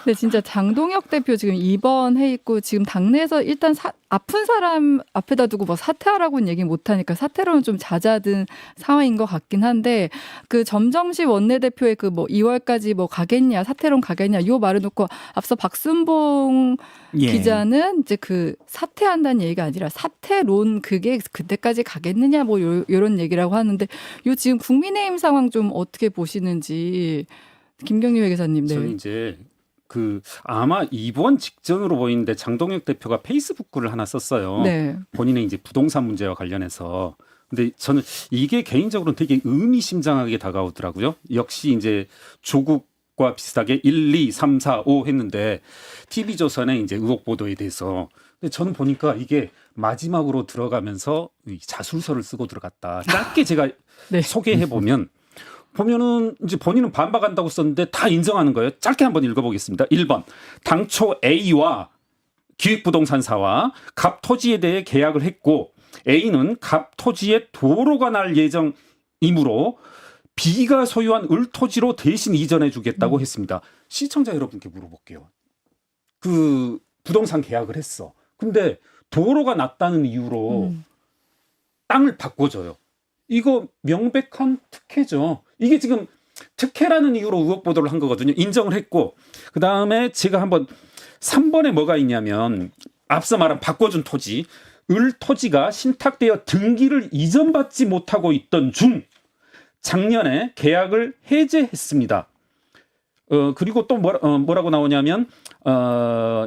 근데 진짜 장동혁 대표 지금 입원해 있고 지금 당내에서 일단 아픈 사람 앞에다 두고 뭐 사퇴하라고는 얘기 못 하니까 사퇴로는 좀 잦아든 상황인 것 같긴 한데 그 점정식 원내대표의 그 뭐 2월까지 뭐 가겠냐 사퇴론 가겠냐 요 말을 놓고 앞서 박순봉 예. 기자는 이제 그 사퇴한다는 얘기가 아니라 사퇴론 그게 그때까지 가겠느냐 뭐 요런 얘기라고 하는데 요 지금 국민의힘 상황 좀 어떻게 보시는지 김경림 회계사님. 네. 저는 이제 그 아마 이번 직전으로 보이는데 장동혁 대표가 페이스북 글을 하나 썼어요. 네. 본인의 이제 부동산 문제와 관련해서. 근데 저는 이게 개인적으로는 되게 의미심장하게 다가오더라고요. 역시 이제 조국과 비슷하게 1, 2, 3, 4, 5 했는데 TV조선의 이제 의혹 보도에 대해서. 근데 저는 보니까 이게 마지막으로 들어가면서 이 자술서를 쓰고 들어갔다. 짧게 제가 네. 소개해 보면은 이제 본인은 반박한다고 썼는데 다 인정하는 거예요. 짧게 한번 읽어보겠습니다. 1번 당초 A와 기획부동산사와 갑 토지에 대해 계약을 했고 A는 갑 토지에 도로가 날 예정이므로 B가 소유한 을토지로 대신 이전해 주겠다고 했습니다. 시청자 여러분께 물어볼게요. 그 부동산 계약을 했어. 근데 도로가 났다는 이유로 땅을 바꿔줘요. 이거 명백한 특혜죠. 이게 지금 특혜라는 이유로 의혹 보도를 한 거거든요. 인정을 했고 그다음에 제가 한번 3번에 뭐가 있냐면 앞서 말한 바꿔준 토지 을 토지가 신탁되어 등기를 이전받지 못하고 있던 중 작년에 계약을 해제했습니다. 그리고 또 뭐라고 나오냐면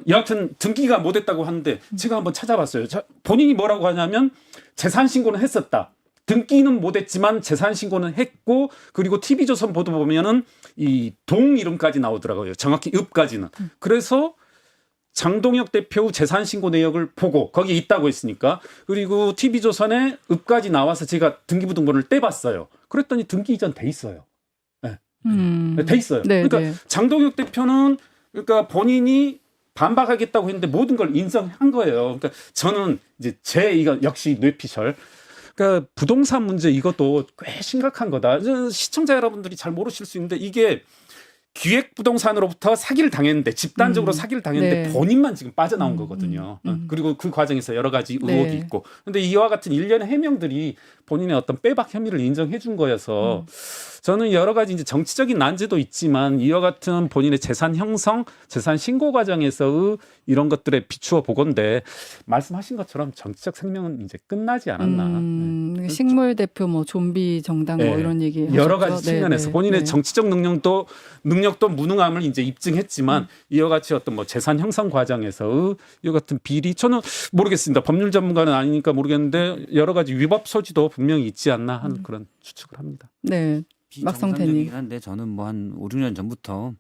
여하튼 등기가 못했다고 하는데 제가 한번 찾아봤어요. 본인이 뭐라고 하냐면 재산 신고는 했었다. 등기는 못했지만 재산 신고는 했고 그리고 TV조선 보도 보면은 이 동 이름까지 나오더라고요. 정확히 읍까지는. 그래서 장동혁 대표 재산 신고 내역을 보고 거기 있다고 했으니까 그리고 TV조선에 읍까지 나와서 제가 등기부등본을 떼봤어요. 그랬더니 등기 이전 돼 있어요. 돼 있어요. 네, 그러니까 네. 장동혁 대표는 그러니까 본인이 반박하겠다고 했는데 모든 걸 인정한 거예요. 그러니까 저는 이제 이거 역시 뇌피셜. 그러니까 부동산 문제 이것도 꽤 심각한 거다. 시청자 여러분들이 잘 모르실 수 있는데 이게 기획부동산으로부터 사기를 당했는데 집단적으로 사기를 당했는데 네. 본인만 지금 빠져나온 거거든요. 그리고 그 과정에서 여러 가지 의혹이 있고. 근데 이와 같은 일련의 해명들이 본인의 어떤 빼박 혐의를 인정해 준 거여서 저는 여러 가지 이제 정치적인 난제도 있지만 이와 같은 본인의 재산 형성, 재산 신고 과정에서의 이런 것들에 비추어 보건데 말씀하신 것처럼 정치적 생명은 이제 끝나지 않았나. 식물 대표 뭐 좀비 정당 뭐 이런 얘기 여러 하셨죠? 가지 측면에서 네, 본인의 네. 정치적 능력도 무능함을 이제 입증했지만 이와 같이 어떤 뭐 재산 형성 과정에서의 이와 같은 비리 저는 모르겠습니다. 법률 전문가는 아니니까 모르겠는데 여러 가지 위법 소지도 분명히 있지 않나 하는 그런 추측을 합니다. 네. 막성태님. 비정상적이긴 한데 저는 뭐 한 5, 6년 전부터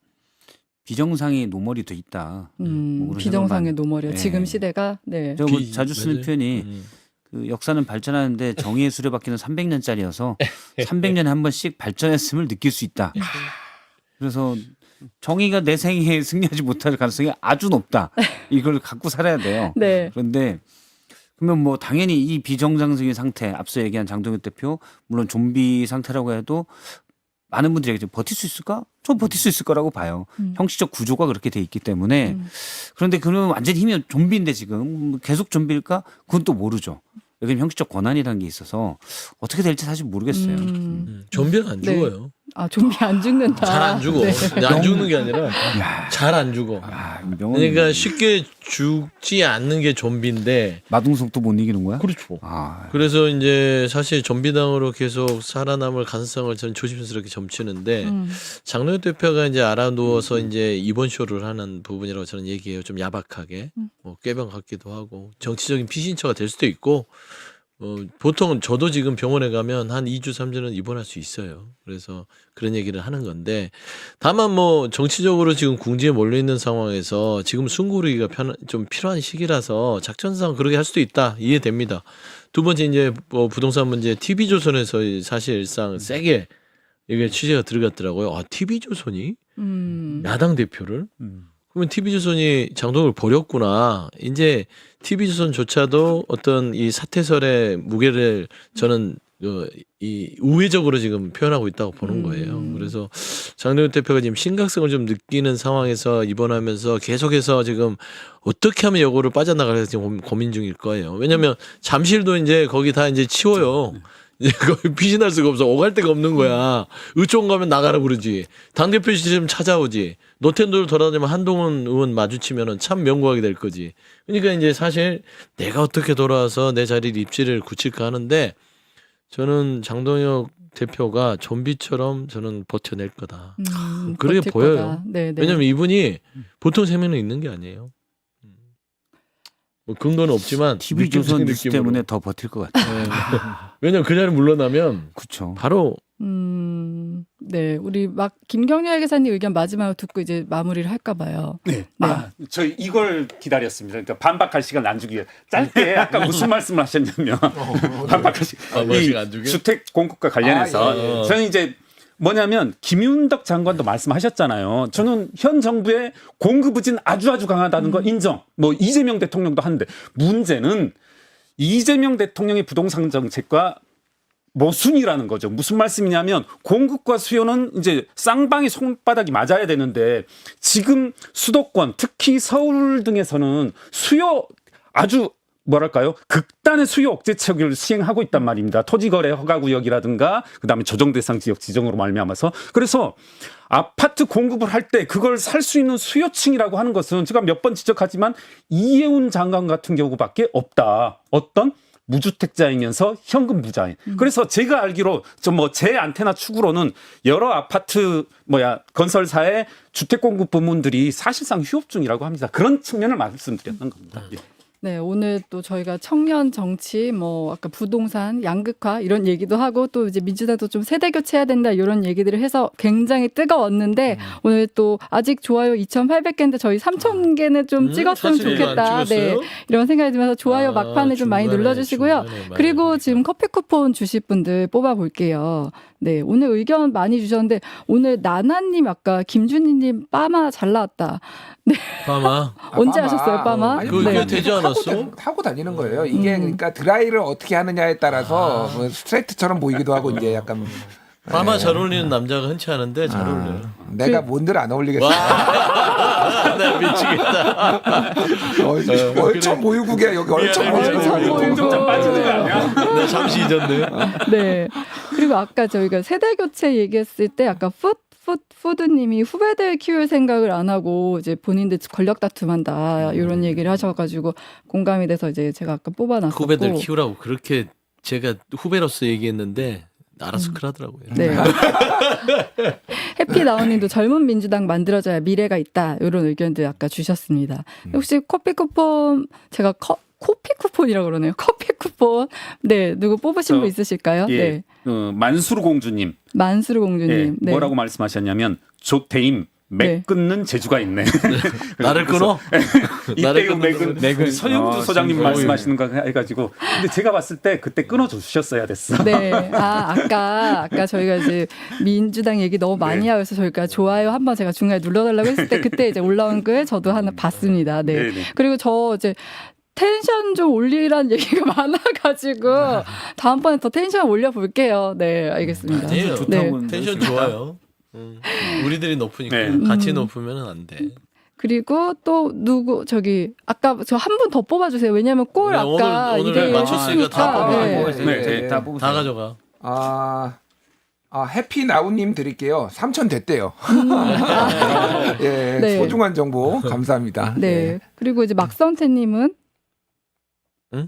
비정상의 노멀이 돼 있다. 뭐 그런 비정상의 생각만- 노멀이요. 네. 지금 시대가 네. 제가 뭐 자주 쓰는 맞아요. 표현이 그 역사는 발전하는데 정의의 수레바퀴는 300년짜리여서 300년에 한 번씩 발전했음을 느낄 수 있다. 그래서 정의가 내 생에 승리하지 못할 가능성이 아주 높다. 이걸 갖고 살아야 돼요. 네. 그런데 그러면 뭐 당연히 이 비정상적인 상태, 앞서 얘기한 장동혁 대표 물론 좀비 상태라고 해도 많은 분들이 얘기하죠. 버틸 수 있을까? 저 버틸 수 있을 거라고 봐요. 형식적 구조가 그렇게 돼 있기 때문에. 그런데 그러면 완전히 힘이 좀비인데 지금 계속 좀비일까? 그건 또 모르죠. 여기는 형식적 권한이라는 게 있어서 어떻게 될지 사실 모르겠어요. 좀비는 안 네. 죽어요. 아 좀비 안 죽는다. 잘 안 죽어. 네. 근데 안 죽는 게 아니라 잘 안 죽어. 그러니까 쉽게 죽지 않는 게 좀비인데 마동석도 못 이기는 거야? 그렇죠. 아, 그래서 이제 사실 좀비당으로 계속 살아남을 가능성을 저는 조심스럽게 점치는데 장동혁 대표가 이제 알아누워서 이제 이번 쇼를 하는 부분이라고 저는 얘기해요. 좀 야박하게 뭐 꾀병 같기도 하고 정치적인 피신처가 될 수도 있고 보통은 저도 지금 병원에 가면 한 2주 3주는 입원할 수 있어요. 그래서 그런 얘기를 하는 건데 다만 뭐 정치적으로 지금 궁지에 몰려 있는 상황에서 지금 숨고르기가 좀 필요한 시기라서 작전상 그렇게 할 수도 있다. 이해됩니다. 두 번째 이제 뭐 부동산 문제 TV조선에서 사실상 세게 이게 취재가 들어갔더라고요. 아 TV조선이 야당 대표를 그러면 TV조선이 장동혁을 버렸구나. 이제 TV조선조차도 어떤 이 사태설의 무게를 저는 이 우회적으로 지금 표현하고 있다고 보는 거예요. 그래서 장동혁 대표가 지금 심각성을 좀 느끼는 상황에서 입원하면서 계속해서 지금 어떻게 하면 여고를 빠져나갈까 지금 고민 중일 거예요. 왜냐하면 잠실도 이제 거기 다 이제 치워요. 이제 거의 피신할 수가 없어. 오갈 데가 없는 거야. 의총 가면 나가라 그러지. 당대표 시점 찾아오지. 노텐도를 돌아다니면 한동훈 의원 마주치면은 참 명구하게 될 거지. 그러니까 이제 사실 내가 어떻게 돌아와서 내 자리를 입지를 굳힐까 하는데 저는 장동혁 대표가 좀비처럼 저는 버텨낼 거다. 그렇게 버틸 보여요. 거다. 네, 네. 왜냐면 이분이 보통 생명은 있는 게 아니에요. 뭐 근거는 없지만 TV조선 느낌적인 뉴스 느낌으로. 때문에 더 버틸 것 같아요. 왜냐면 그 자리 물러나면 그렇죠. 바로 네, 우리 막 김경렬 기사님 의견 마지막으로 듣고 이제 마무리를 할까 봐요. 네. 저 이걸 기다렸습니다. 그러니까 반박할 시간 안 주기 위해 짧게 아까 무슨 말씀을 하셨냐면 반박할 시간. 뭐 이 시간 안 주게? 주택 공급과 관련해서 저는 이제 뭐냐면 김윤덕 장관도 말씀하셨잖아요. 저는 현 정부의 공급 부진 아주 강하다는 거 인정. 뭐 이재명 대통령도 하는데 문제는 이재명 대통령의 부동산 정책과 모순이라는 거죠. 무슨 말씀이냐면 공급과 수요는 이제 쌍방의 손바닥이 맞아야 되는데 지금 수도권 특히 서울 등에서는 수요 아주 뭐랄까요? 극단의 수요 억제책을 시행하고 있단 말입니다. 토지거래 허가구역이라든가 그다음에 조정대상 지역 지정으로 말미암아서 그래서 아파트 공급을 할 때 그걸 살 수 있는 수요층이라고 하는 것은 제가 몇 번 지적하지만 이해운 장관 같은 경우밖에 없다. 어떤 무주택자이면서 현금 부자인. 그래서 제가 알기로 제 안테나 축으로는 여러 아파트 건설사의 주택 공급 부문들이 사실상 휴업 중이라고 합니다. 그런 측면을 말씀드렸던 겁니다. 예. 네, 오늘 또 저희가 청년 정치, 아까 부동산, 양극화 이런 얘기도 하고 또 이제 민주당도 좀 세대 교체해야 된다 이런 얘기들을 해서 굉장히 뜨거웠는데 오늘 또 아직 좋아요 2,800개인데 저희 3,000개는 좀 찍었으면 사실 좋겠다. 안 찍었어요? 네, 이런 생각이 들면서 좋아요 막판에 좀 많이 눌러주시고요. 중간에 많이 그리고 누르니까. 지금 커피 쿠폰 주실 분들 뽑아볼게요. 네, 오늘 의견 많이 주셨는데 오늘 나나님 아까 김준희님 빠마 잘 나왔다. 아마 언제 빠마. 하셨어요, 빠마? 아니, 그거 그냥 되지 않았어? 타고 다니는 거예요. 이게 그러니까 드라이를 어떻게 하느냐에 따라서 뭐 스트레이트처럼 보이기도 하고 이제 약간 아마 잘 어울리는 남자가 흔치 않은데 잘 어울려요. 내가 뭔들 안 어울리겠어. 나 미치겠다. 얼천 모유국이야 여기 얼천 얼천 모유국. 모유국. 좀 빠지는 거 아니야? 나 잠시 잊었네. 네. 그리고 아까 저희가 세대 교체 얘기했을 때 아까 푸드님이 후배들 키울 생각을 안 하고 이제 본인들 권력 다툼한다 이런 얘기를 하셔가지고 공감이 돼서 이제 제가 아까 뽑아놨었고 후배들 키우라고 그렇게 제가 후배로서 얘기했는데 알아서 그러더라고요. 네. 해피나우님도 젊은 민주당 만들어져야 미래가 있다 이런 의견들 아까 주셨습니다. 혹시 커피 쿠폰 제가 커피 쿠폰이라고 그러네요. 커피 쿠폰 네 누구 뽑으신 분 있으실까요? 예. 네. 만수르 공주님. 만수르 공주님. 예, 네. 뭐라고 말씀하셨냐면 조태임 맥 네. 끊는 재주가 있네. 나를 끊어? 나를 이때의 끊는 맥은 서영주 소장님 진짜. 말씀하시는 거 해가지고 근데 제가 봤을 때 그때 끊어주셨어야 됐어. 네. 아까 저희가 이제 민주당 얘기 너무 많이 하고 해서 저희가 좋아요 한번 제가 중간에 눌러달라고 했을 때 그때 이제 올라온 글 저도 하나 봤습니다. 네. 네네. 그리고 저 이제 텐션 좀 올리란 얘기가 많아가지고 다음번에 더 텐션 올려볼게요. 네, 알겠습니다. 아니에요. 좋다고 텐션 좋아요. 우리들이 높으니까 네. 같이 높으면 안 돼. 그리고 또 누구 아까 저 한 분 더 뽑아주세요. 왜냐하면 골 네, 아까 오늘 이대 맞췄으니까 다 했으니까. 뽑아요. 네. 다 뽑으세요. 다 가져가. 해피나우님 드릴게요. 3,000 됐대요. 예, 네. 소중한 정보 감사합니다. 네. 그리고 이제 막선태님은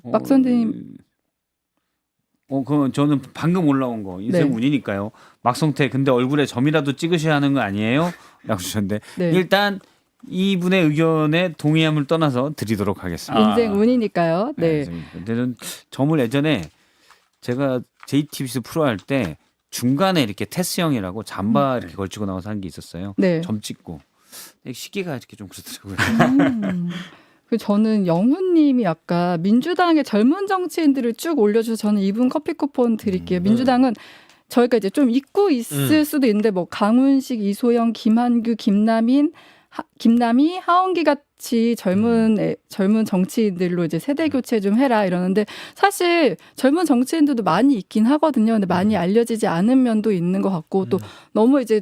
막선태님 그건 저는 방금 올라온 거 인생 네. 운이니까요. 막성태 근데 얼굴에 점이라도 찍으셔야 하는 거 아니에요? 라고 주셨는데 네. 일단 이분의 의견에 동의함을 떠나서 드리도록 하겠습니다. 인생 운이니까요. 네. 근데는 점을 예전에 제가 JTBC 프로 할 때 중간에 이렇게 테스형이라고 잠바 이렇게 걸치고 나와서 한 게 있었어요. 네. 점 찍고 시계가 이렇게 좀 그렇더라고요. 그 저는 영훈님이 아까 민주당의 젊은 정치인들을 쭉 올려줘서 저는 이분 커피 쿠폰 드릴게요. 민주당은 저희가 이제 좀 잊고 있을 수도 있는데 뭐 강훈식, 이소영, 김한규, 김남희, 하원기 같이 젊은 정치인들로 이제 세대 교체 좀 해라 이러는데 사실 젊은 정치인들도 많이 있긴 하거든요. 근데 많이 알려지지 않은 면도 있는 것 같고 또 너무 이제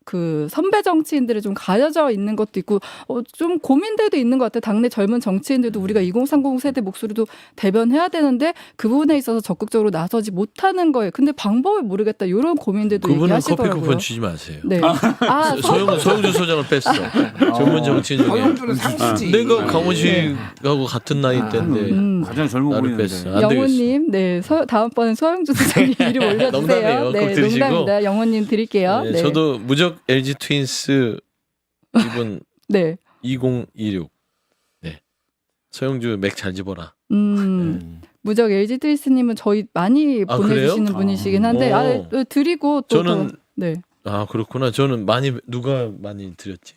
그 선배 정치인들이 좀 가려져 있는 것도 있고 좀 고민들도 있는 것 같아요. 당내 젊은 정치인들도 우리가 2030 세대 목소리도 대변해야 되는데 그 부분에 있어서 적극적으로 나서지 못하는 거예요. 근데 방법을 모르겠다. 이런 고민들도 그분은 얘기하시더라고요. 커피 쿠폰 주지 마세요. 네. 소영주 소장을 뺐어. 전문 정치인 중에. 서영주는 상수지. 내가 강원식하고 같은 나이 때인데 가장 젊어 나를 보이는데. 뺐어. 안 되겠어. 영호님, 네, 다음번엔 소영주 소장님 이름 올려주세요. 농담이에요. 네, 꼭 들으시고. 농담입니다. 영호님 드릴게요. 네, 네. 저도 무적 LG 트윈스 이분 네. 2026. 네. 서영주 맥 잘 집어라. 무적 LG 트윈스님은 저희 많이 아, 보내주시는 그래요? 분이시긴 한데 드리고 또 저는 네. 아 그렇구나. 저는 누가 많이 드렸지.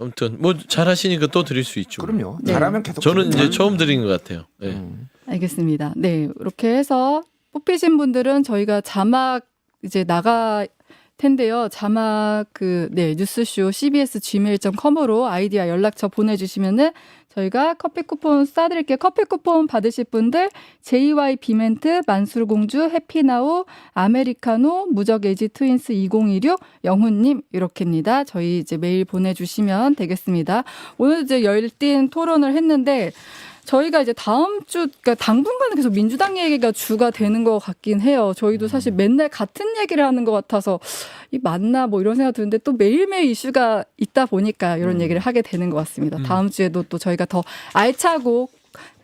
아무튼 뭐 잘하시니까 또 드릴 수 있죠. 그럼요. 네. 잘하면 계속. 저는 드리면. 이제 처음 드린 것 같아요. 네. 알겠습니다. 네, 이렇게 해서 뽑히신 분들은 저희가 자막 이제 나가 텐데요. 자막 뉴스쇼 cbs@gmail.com으로 아이디와 연락처 보내주시면은 저희가 커피 쿠폰 쏴드릴게요. 커피 쿠폰 받으실 분들 JY 비멘트, 만수르공주, 해피나우, 아메리카노, 무적 LG 트윈스 2026, 영훈님 이렇게입니다. 저희 이제 메일 보내주시면 되겠습니다. 오늘 이제 열띤 토론을 했는데 저희가 이제 다음 주, 그러니까 당분간은 계속 민주당 얘기가 주가 되는 것 같긴 해요. 저희도 사실 맨날 같은 얘기를 하는 것 같아서 이 맞나 뭐 이런 생각 드는데 또 매일매일 이슈가 있다 보니까 이런 얘기를 하게 되는 것 같습니다. 다음 주에도 또 저희가 더 알차고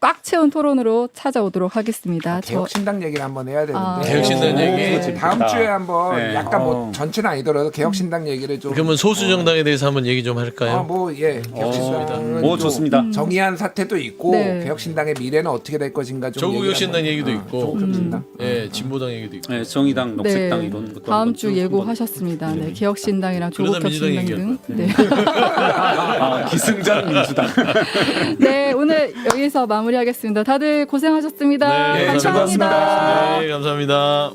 꽉 채운 토론으로 찾아오도록 하겠습니다. 개혁신당 얘기를 한번 해야 되는데 개혁신당 얘기? 다음 주에 한번 네. 약간 뭐 전체는 아니더라도 개혁신당 얘기를 좀 그러면 소수 정당에 대해서 한번 얘기 좀 할까요? 개혁신당은 오, 좋습니다. 정의한 사태도 있고 네. 개혁신당의 미래는 어떻게 될 것인가 좀 조국 얘기를 혁신당 한번- 얘기도 있고. 조국 혁신당. 예, 진보당 얘기도 있고. 네, 정의당, 녹색당 네, 이런 것도 다음 한번 주 쭉 예고하셨습니다. 네, 개혁신당이랑 그러다 조국혁신당 민주당 등. 네. 기승전 민주당. 네, 오늘 여기서 마무리하겠습니다. 다들 고생하셨습니다. 네, 감사합니다. 네, 감사합니다.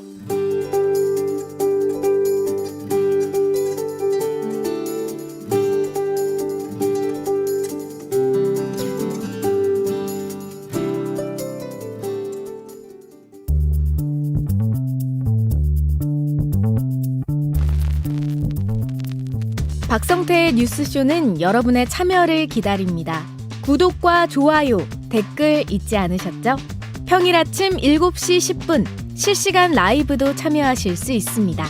박성태의 뉴스쇼는 여러분의 참여를 기다립니다. 구독과 좋아요, 댓글 잊지 않으셨죠? 평일 아침 7시 10분 실시간 라이브도 참여하실 수 있습니다.